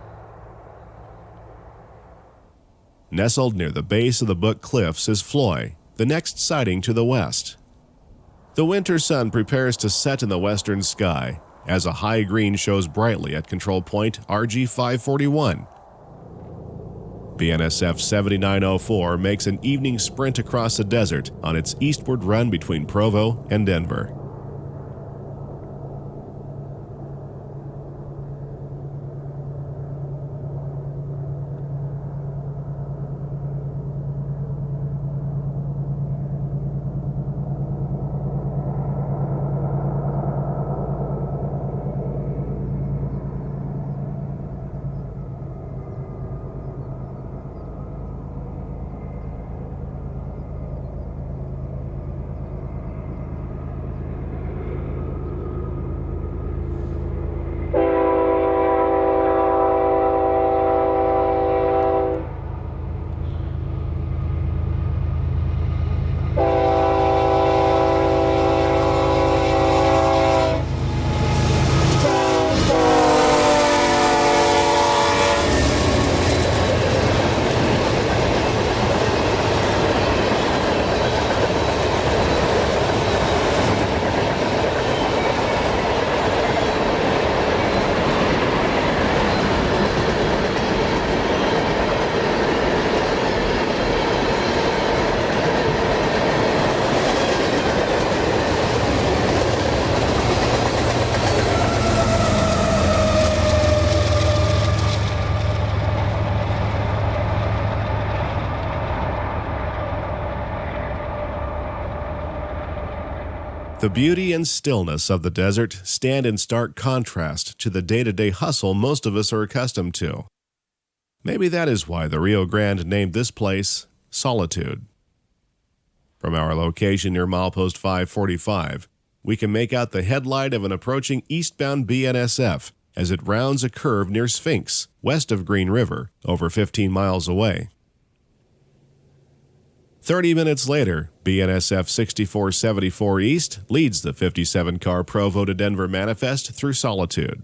Nestled near the base of the Book Cliffs is Floy, the next sighting to the west. The winter sun prepares to set in the western sky as a high green shows brightly at control point RG 541. BNSF 7904 makes an evening sprint across the desert on its eastward run between Provo and Denver. The beauty and stillness of the desert stand in stark contrast to the day-to-day hustle most of us are accustomed to. Maybe that is why the Rio Grande named this place Solitude. From our location near milepost 545, we can make out the headlight of an approaching eastbound BNSF as it rounds a curve near Sphinx, west of Green River, over 15 miles away. 30 minutes later, BNSF 6474 East leads the 57-car Provo to Denver manifest through Solitude.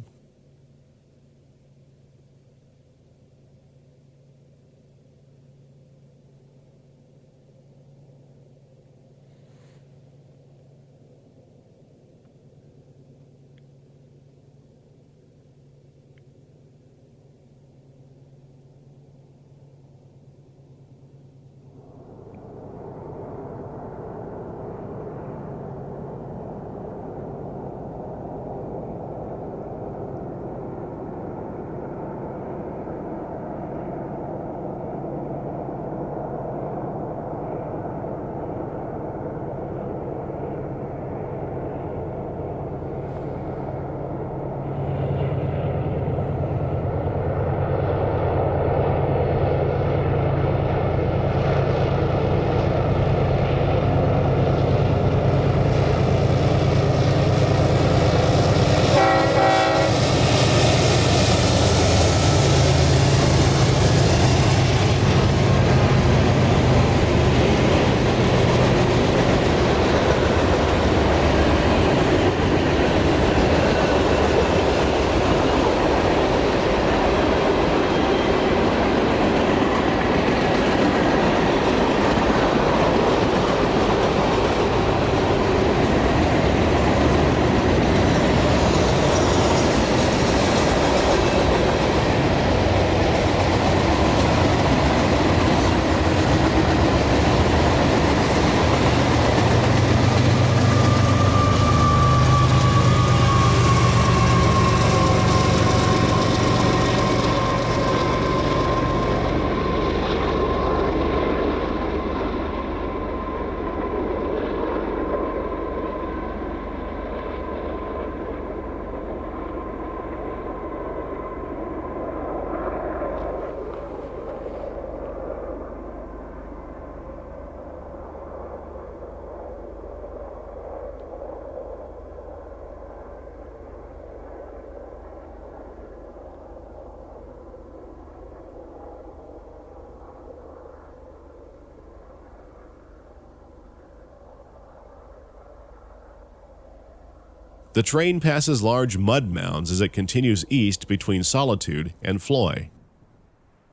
The train passes large mud mounds as it continues east between Solitude and Floy.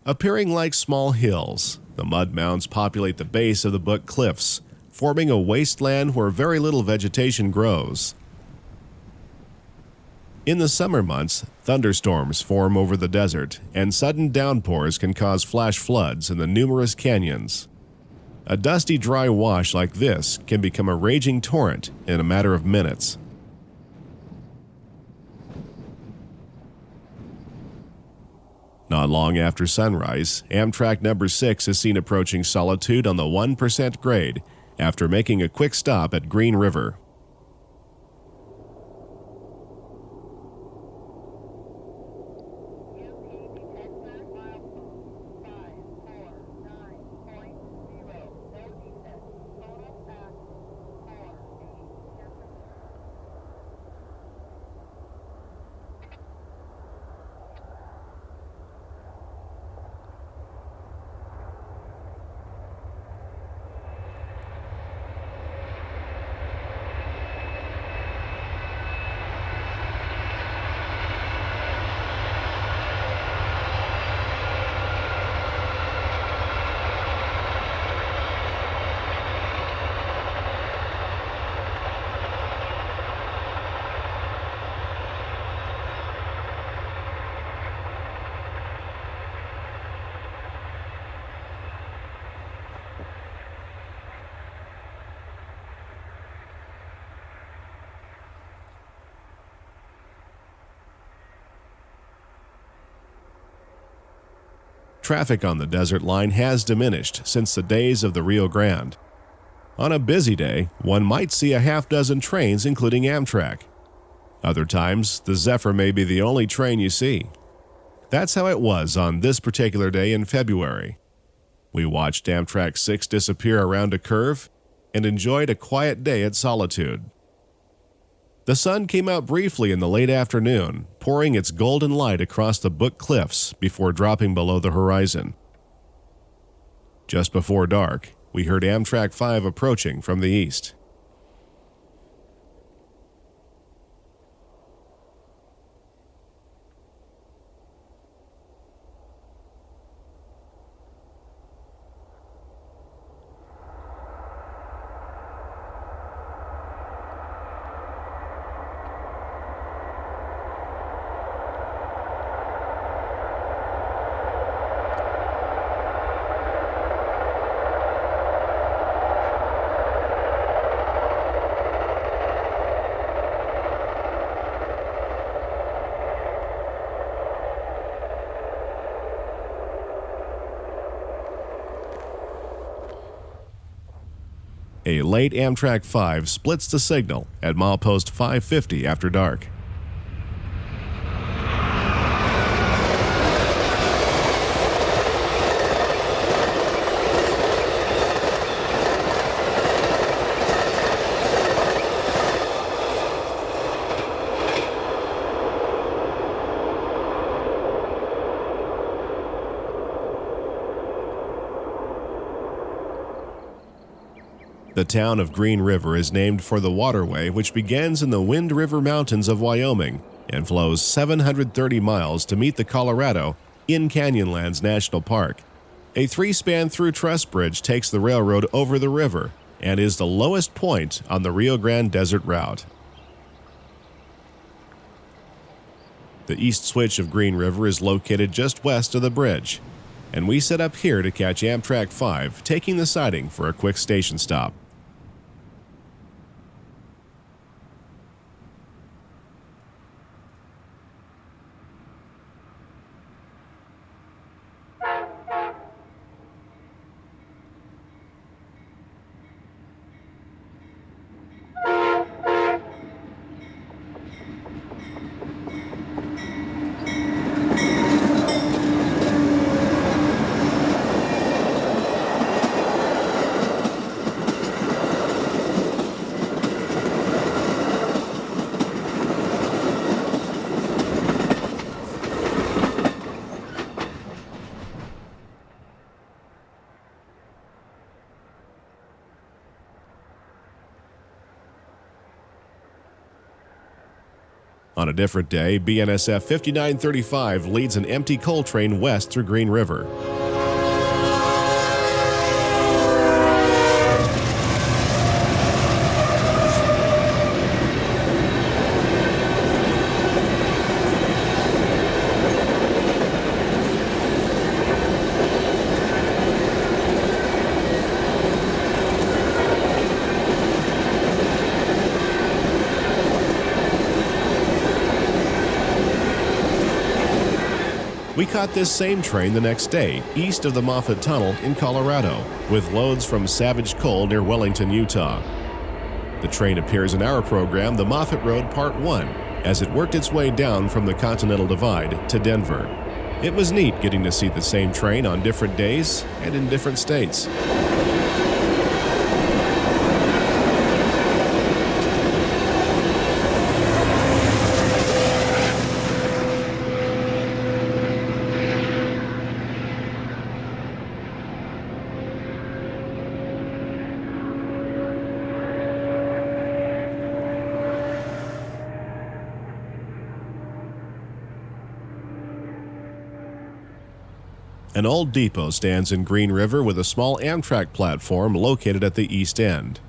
Appearing like small hills, the mud mounds populate the base of the Book Cliffs, forming a wasteland where very little vegetation grows. In the summer months, thunderstorms form over the desert, and sudden downpours can cause flash floods in the numerous canyons. A dusty, dry wash like this can become a raging torrent in a matter of minutes. Not long after sunrise, Amtrak number 6 is seen approaching Solitude on the 1% grade after making a quick stop at Green River. Traffic on the desert line has diminished since the days of the Rio Grande. On a busy day, one might see a half-dozen trains including Amtrak. Other times, the Zephyr may be the only train you see. That's how it was on this particular day in February. We watched Amtrak 6 disappear around a curve and enjoyed a quiet day at Solitude. The sun came out briefly in the late afternoon, pouring its golden light across the Book Cliffs before dropping below the horizon. Just before dark, we heard Amtrak 5 approaching from the east. A late Amtrak 5 splits the signal at milepost 550 after dark. The town of Green River is named for the waterway which begins in the Wind River Mountains of Wyoming and flows 730 miles to meet the Colorado in Canyonlands National Park. A 3-span through truss bridge takes the railroad over the river and is the lowest point on the Rio Grande Desert route. The east switch of Green River is located just west of the bridge, and we set up here to catch Amtrak 5, taking the siding for a quick station stop. On a different day, BNSF 5935 leads an empty coal train west through Green River. We caught this same train the next day, east of the Moffat Tunnel in Colorado, with loads from Savage Coal near Wellington, Utah. The train appears in our program, The Moffat Road Part 1, as it worked its way down from the Continental Divide to Denver. It was neat getting to see the same train on different days and in different states. An old depot stands in Green River with a small Amtrak platform located at the east end.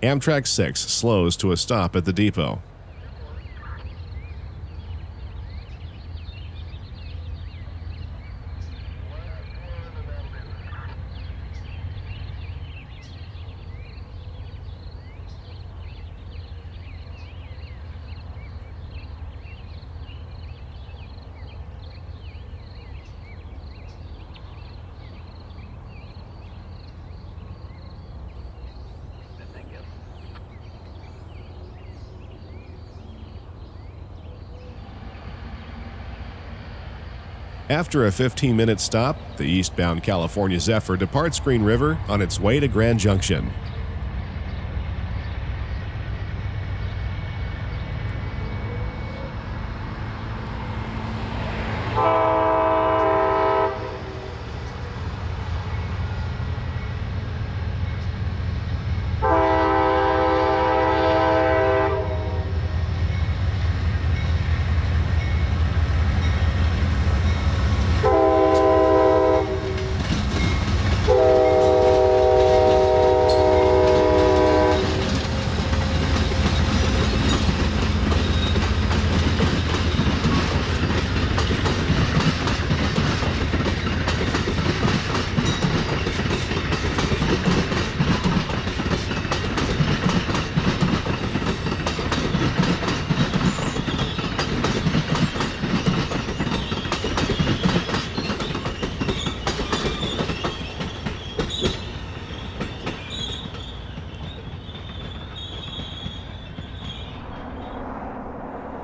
Amtrak 6 slows to a stop at the depot. After a 15-minute stop, the eastbound California Zephyr departs Green River on its way to Grand Junction.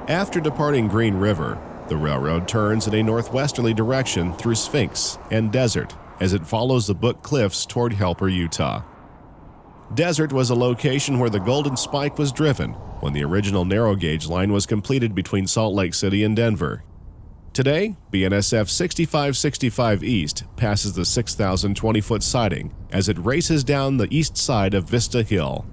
After departing Green River, the railroad turns in a northwesterly direction through Sphinx and Desert as it follows the Book Cliffs toward Helper, Utah. Desert was a location where the Golden Spike was driven when the original narrow gauge line was completed between Salt Lake City and Denver. Today, BNSF 6565 East passes the 6,020-foot siding as it races down the east side of Vista Hill.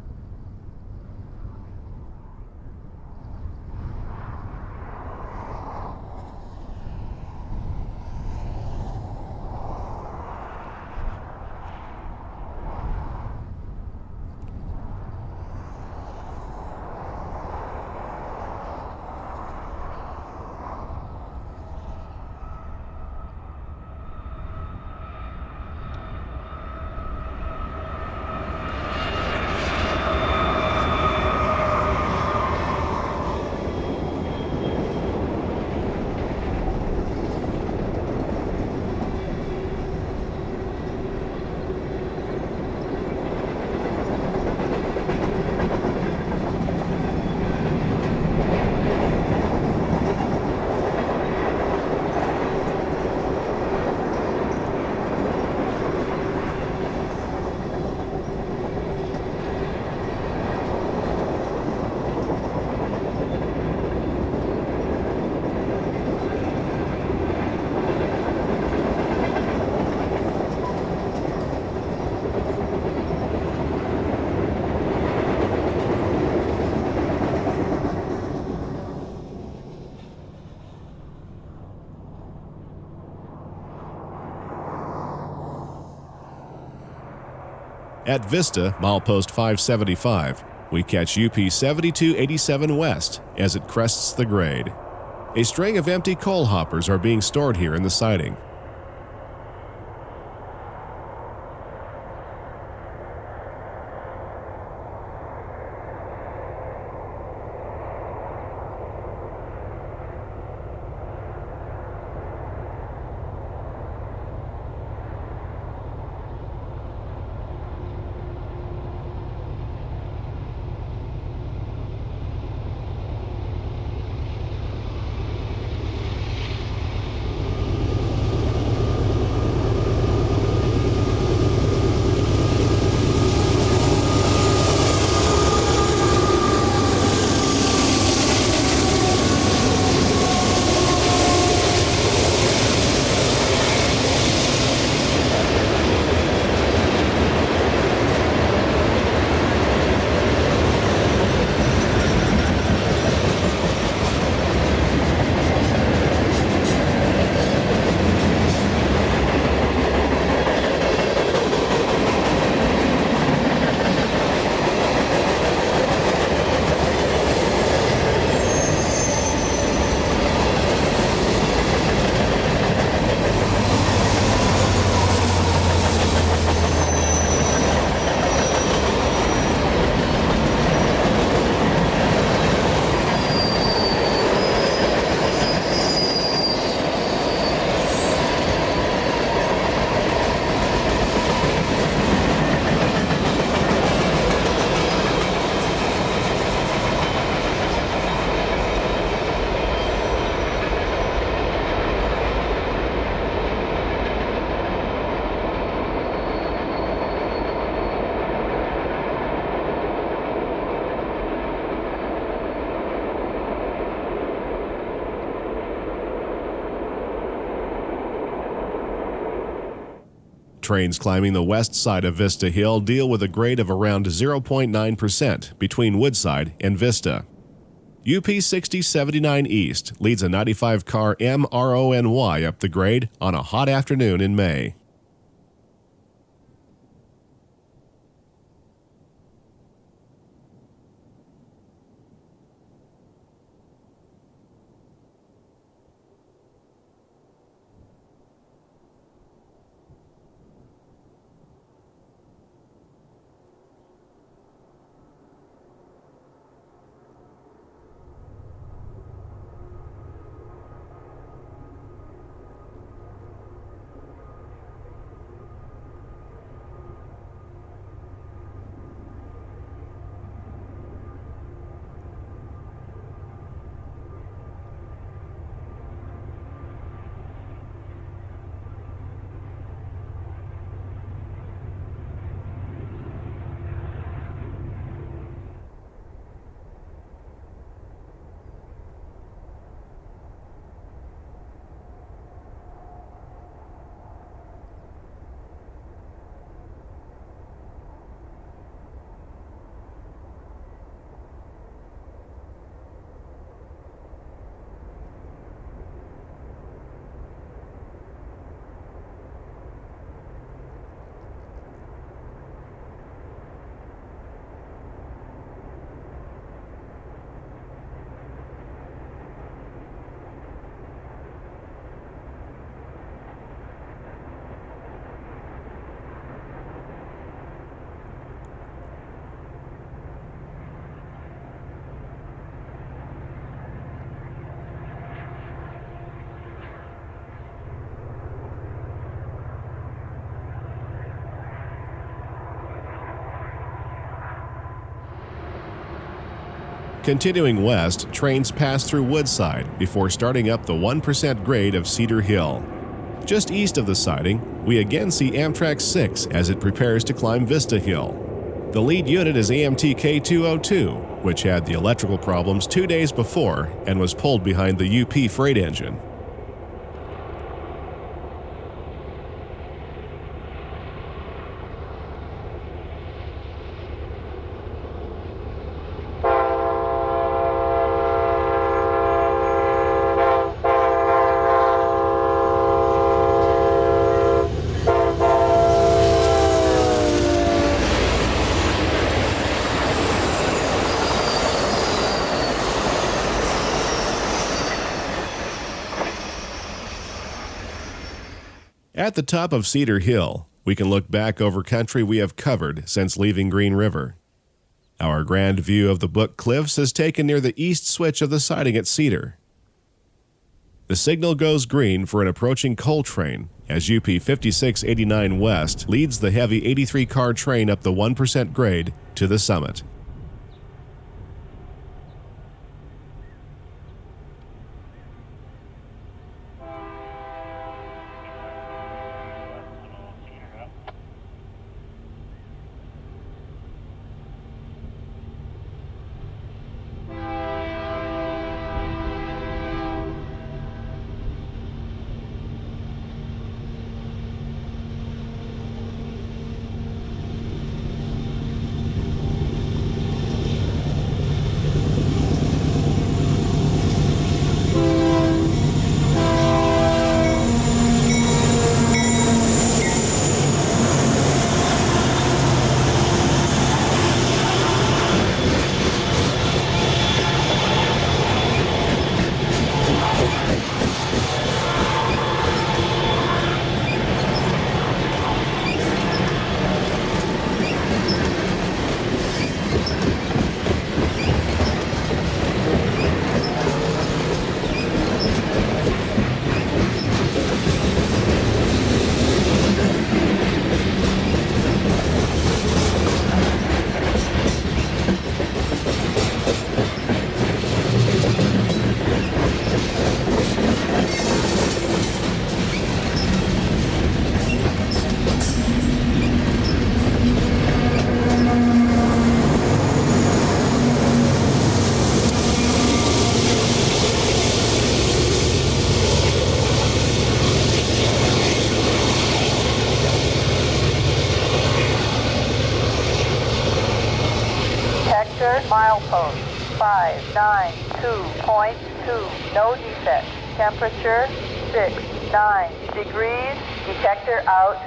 At Vista, milepost 575, we catch UP 7287 West as it crests the grade. A string of empty coal hoppers are being stored here in the siding. Trains climbing the west side of Vista Hill deal with a grade of around 0.9% between Woodside and Vista. UP 6079 East leads a 95-car MRONY up the grade on a hot afternoon in May. Continuing west, trains pass through Woodside before starting up the 1% grade of Cedar Hill. Just east of the siding, we again see Amtrak 6 as it prepares to climb Vista Hill. The lead unit is AMTK 202, which had the electrical problems 2 days before and was pulled behind the UP freight engine. At the top of Cedar Hill, we can look back over country we have covered since leaving Green River. Our grand view of the Book Cliffs is taken near the east switch of the siding at Cedar. The signal goes green for an approaching coal train as UP 5689 West leads the heavy 83-car train up the 1% grade to the summit. Milepost 592.2, no defect. Temperature 69 degrees. Detector out.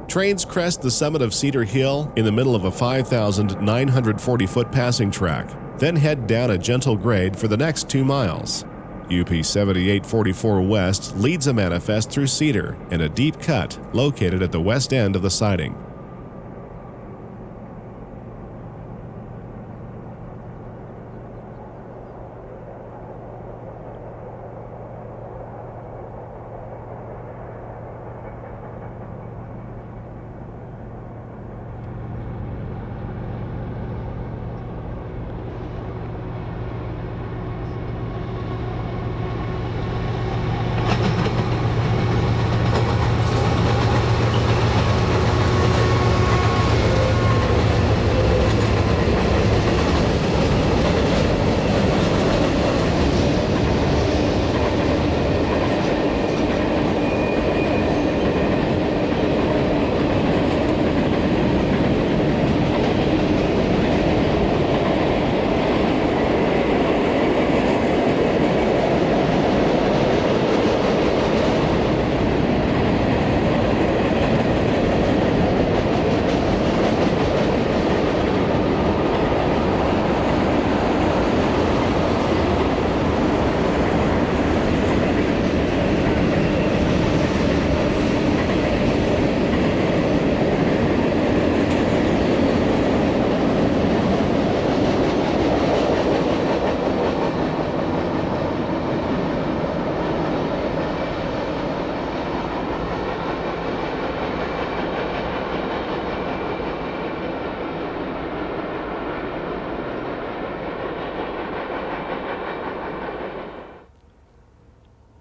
Trains crest the summit of Cedar Hill in the middle of a 5,940-foot passing track, then head down a gentle grade for the next 2 miles. UP 7844 West leads a manifest through Cedar and a deep cut located at the west end of the siding.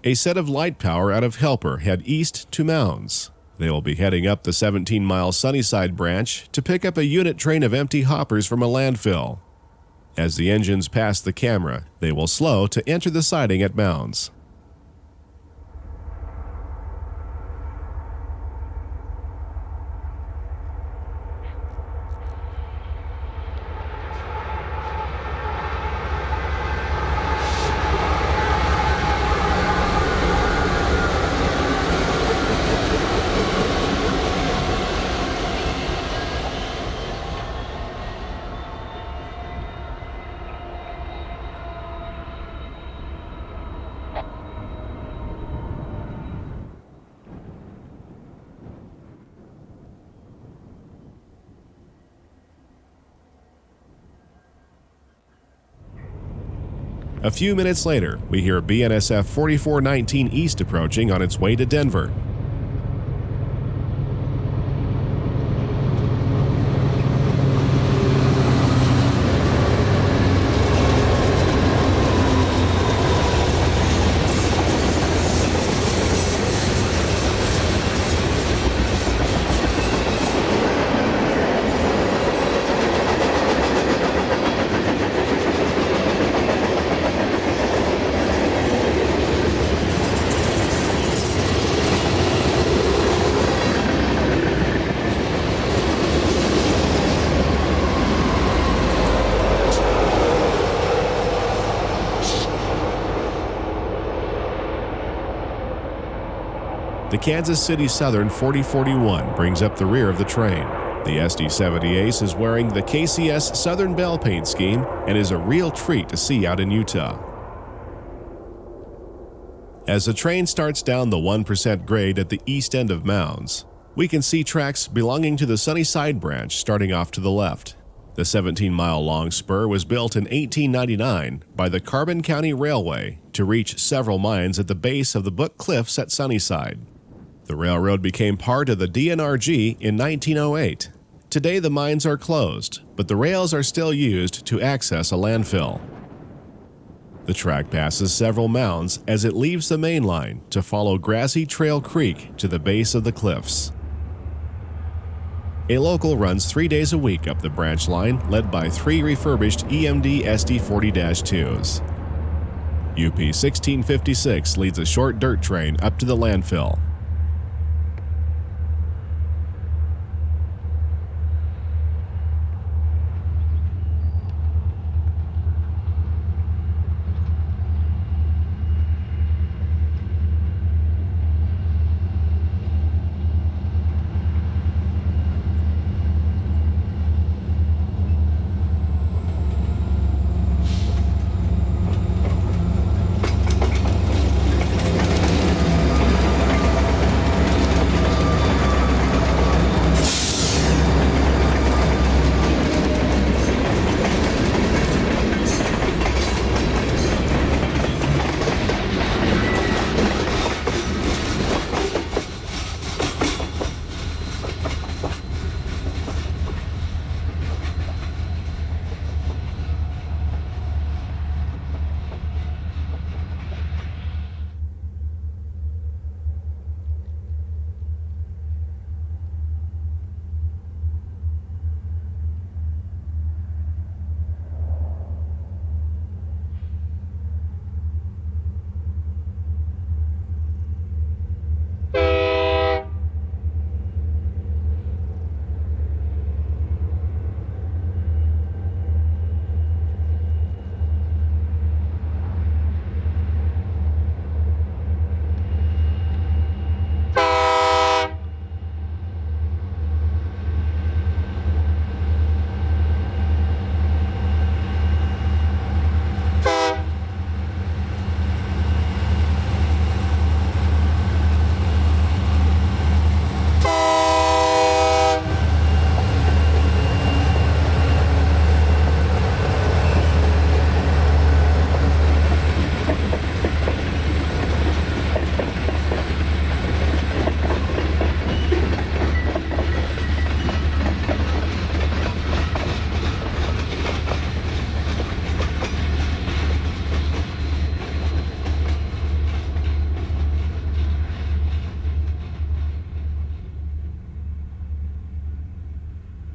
A set of light power out of Helper head east to Mounds. They will be heading up the 17-mile Sunnyside Branch to pick up a unit train of empty hoppers from a landfill. As the engines pass the camera, they will slow to enter the siding at Mounds. A few minutes later, we hear BNSF 4419 East approaching on its way to Denver. The Kansas City Southern 4041 brings up the rear of the train. The SD70 Ace is wearing the KCS Southern Bell paint scheme and is a real treat to see out in Utah. As the train starts down the 1% grade at the east end of Mounds, we can see tracks belonging to the Sunnyside Branch starting off to the left. The 17-mile-long spur was built in 1899 by the Carbon County Railway to reach several mines at the base of the Book Cliffs at Sunnyside. The railroad became part of the DNRG in 1908. Today the mines are closed, but the rails are still used to access a landfill. The track passes several mounds as it leaves the main line to follow Grassy Trail Creek to the base of the cliffs. A local runs 3 days a week up the branch line, led by 3 refurbished EMD SD40-2s. UP 1656 leads a short dirt train up to the landfill.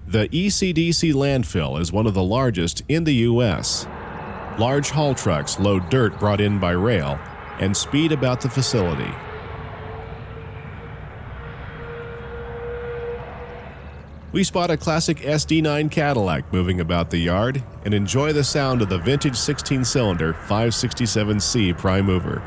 The ECDC landfill is one of the largest in the U.S. Large haul trucks load dirt brought in by rail and speed about the facility. We spot a classic SD9 Cadillac moving about the yard and enjoy the sound of the vintage 16-cylinder 567C prime mover.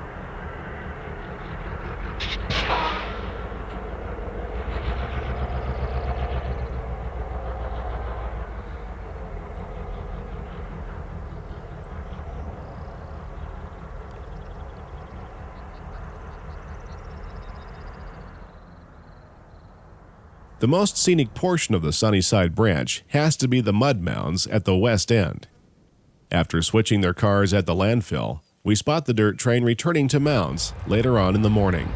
The most scenic portion of the Sunnyside Branch has to be the mud mounds at the west end. After switching their cars at the landfill, we spot the dirt train returning to Mounds later on in the morning.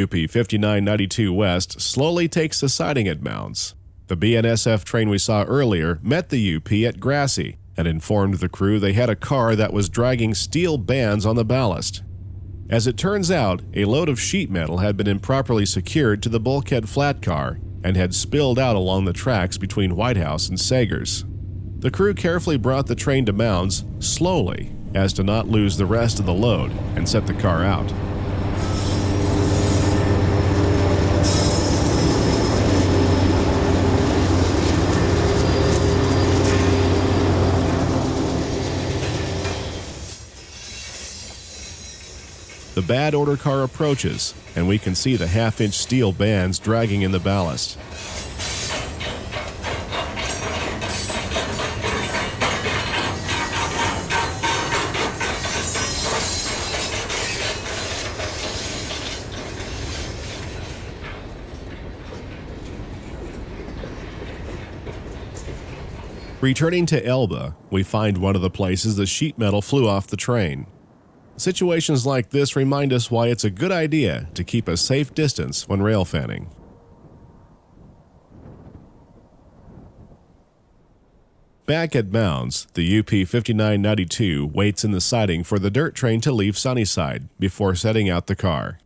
UP 5992 West slowly takes the siding at Mounds. The BNSF train we saw earlier met the UP at Grassy and informed the crew they had a car that was dragging steel bands on the ballast. As it turns out, a load of sheet metal had been improperly secured to the bulkhead flat car and had spilled out along the tracks between White House and Sagers. The crew carefully brought the train to Mounds slowly as to not lose the rest of the load and set the car out. The bad order car approaches, and we can see the half-inch steel bands dragging in the ballast. Returning to Elba, we find one of the places the sheet metal flew off the train. Situations like this remind us why it's a good idea to keep a safe distance when rail fanning. Back at Mounds, the UP 5992 waits in the siding for the dirt train to leave Sunnyside before setting out the car.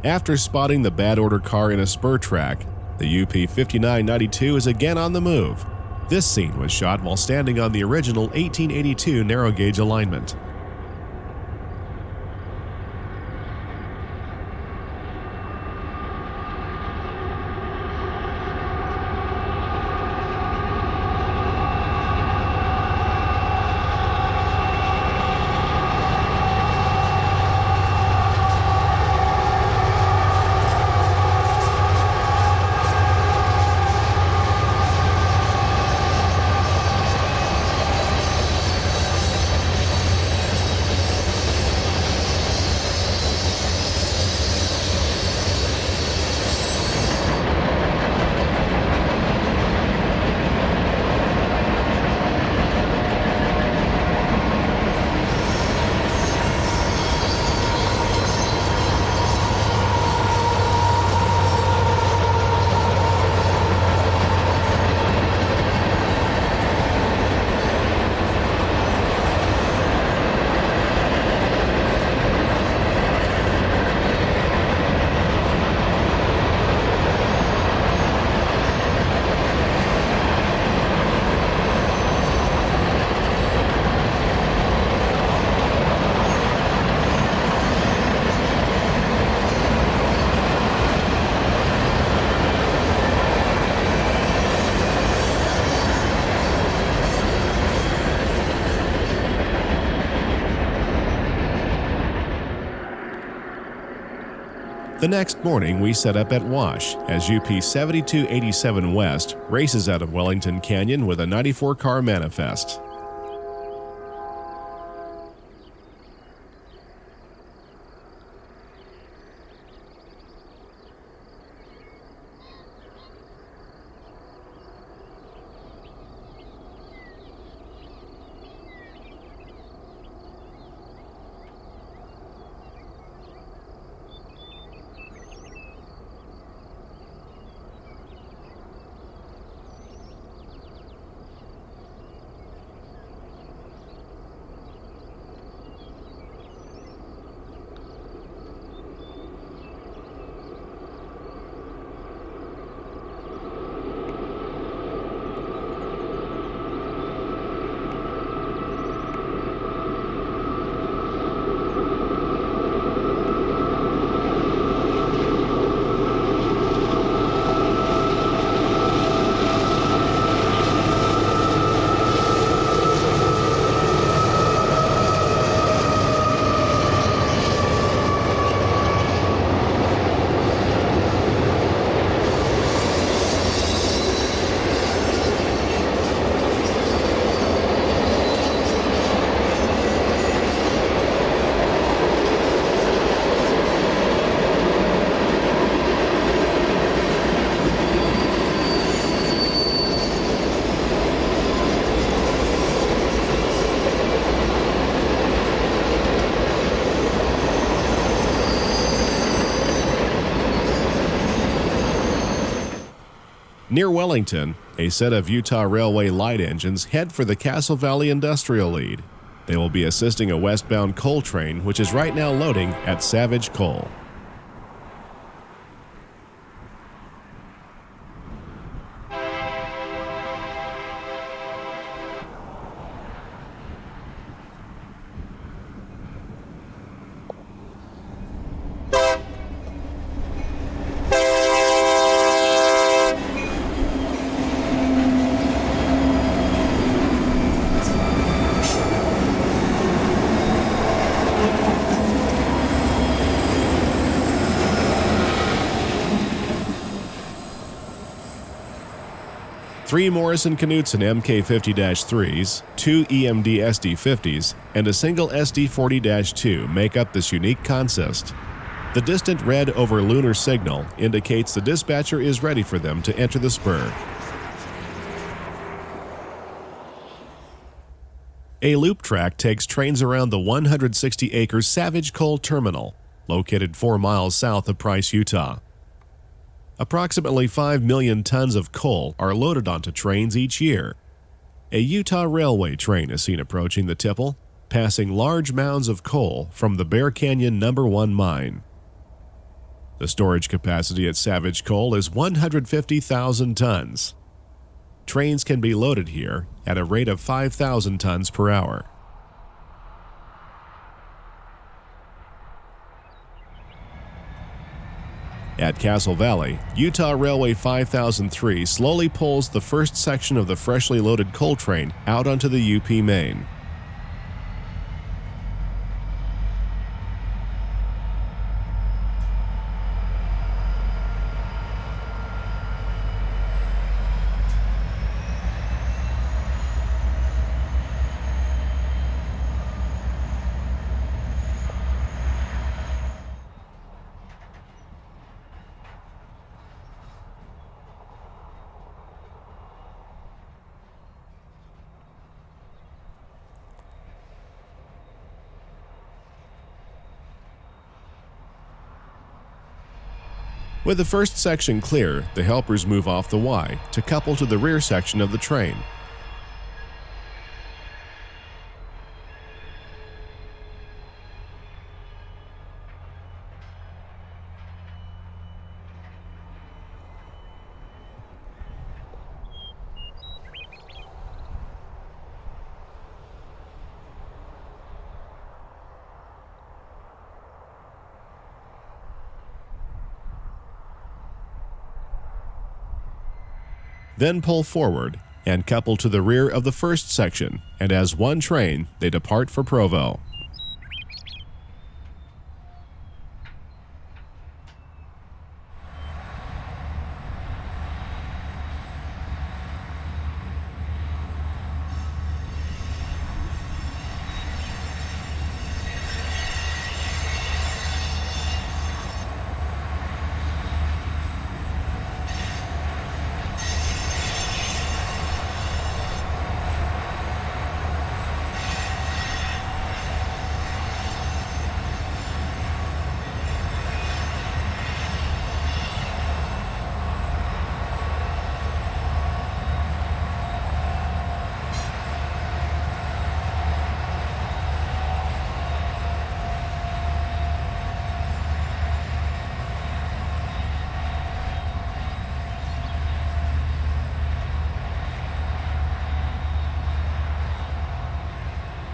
After spotting the bad order car in a spur track, the UP 5992 is again on the move. This scene was shot while standing on the original 1882 narrow gauge alignment. The next morning, we set up at Wash as UP 7287 West races out of Wellington Canyon with a 94-car manifest. Near Wellington, a set of Utah Railway light engines head for the Castle Valley Industrial Lead. They will be assisting a westbound coal train which is right now loading at Savage Coal. Three Morrison-Knudsen MK50-3s, two EMD SD50s, and a single SD40-2 make up this unique consist. The distant red over lunar signal indicates the dispatcher is ready for them to enter the spur. A loop track takes trains around the 160-acre Savage Coal Terminal, located 4 miles south of Price, Utah. Approximately 5 million tons of coal are loaded onto trains each year. A Utah Railway train is seen approaching the tipple, passing large mounds of coal from the Bear Canyon No. 1 mine. The storage capacity at Savage Coal is 150,000 tons. Trains can be loaded here at a rate of 5,000 tons per hour. At Castle Valley, Utah Railway 5003 slowly pulls the first section of the freshly loaded coal train out onto the UP main. With the first section clear, the helpers move off the Y to couple to the rear section of the train. Then pull forward and couple to the rear of the first section, and as one train, they depart for Provo.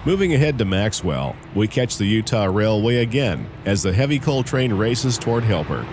Moving ahead to Maxwell, we catch the Utah Railway again as the heavy coal train races toward Helper.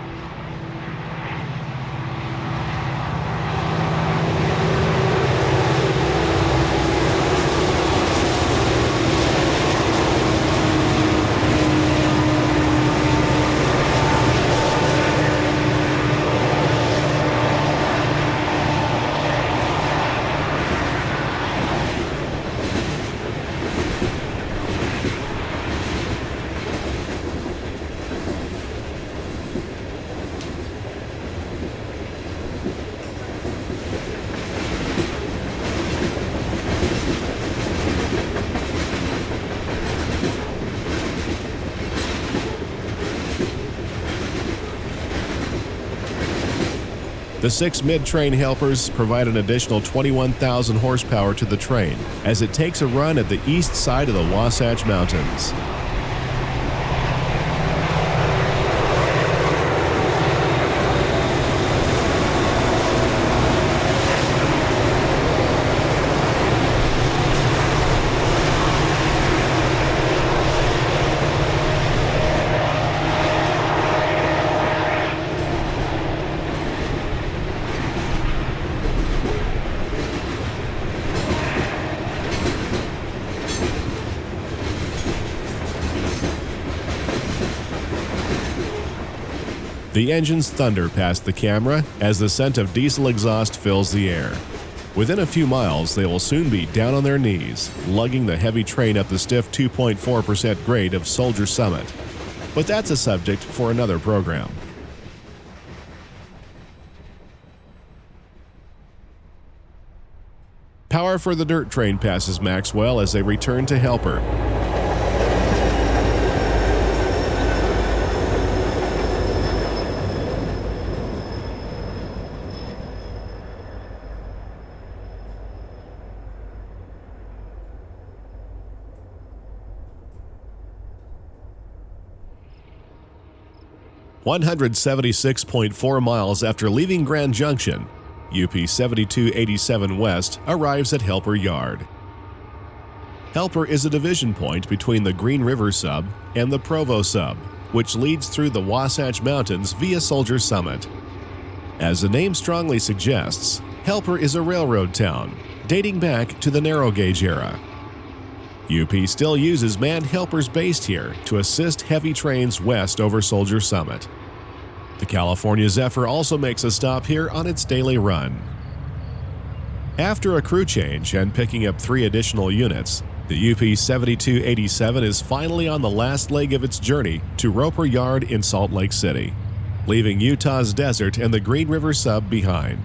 The 6 mid-train helpers provide an additional 21,000 horsepower to the train as it takes a run at the east side of the Wasatch Mountains. The engines thunder past the camera as the scent of diesel exhaust fills the air. Within a few miles, they will soon be down on their knees, lugging the heavy train up the stiff 2.4% grade of Soldier Summit. But that's a subject for another program. Power for the dirt train passes Maxwell as they return to Helper. "176.4 miles after leaving Grand Junction, UP 7287 West arrives at Helper Yard. Helper is a division point between the Green River Sub and the Provo Sub, which leads through the Wasatch Mountains via Soldier Summit. As the name strongly suggests, Helper is a railroad town, dating back to the narrow gauge era. UP still uses manned helpers based here to assist heavy trains west over Soldier Summit. The California Zephyr also makes a stop here on its daily run. After a crew change and picking up 3 additional units, the UP 7287 is finally on the last leg of its journey to Roper Yard in Salt Lake City, leaving Utah's desert and the Green River Sub behind.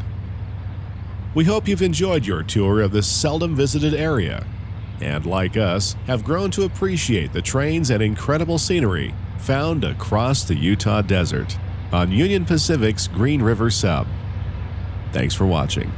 We hope you've enjoyed your tour of this seldom visited area, and like us, have grown to appreciate the trains and incredible scenery found across the Utah desert on Union Pacific's Green River Sub. Thanks for watching.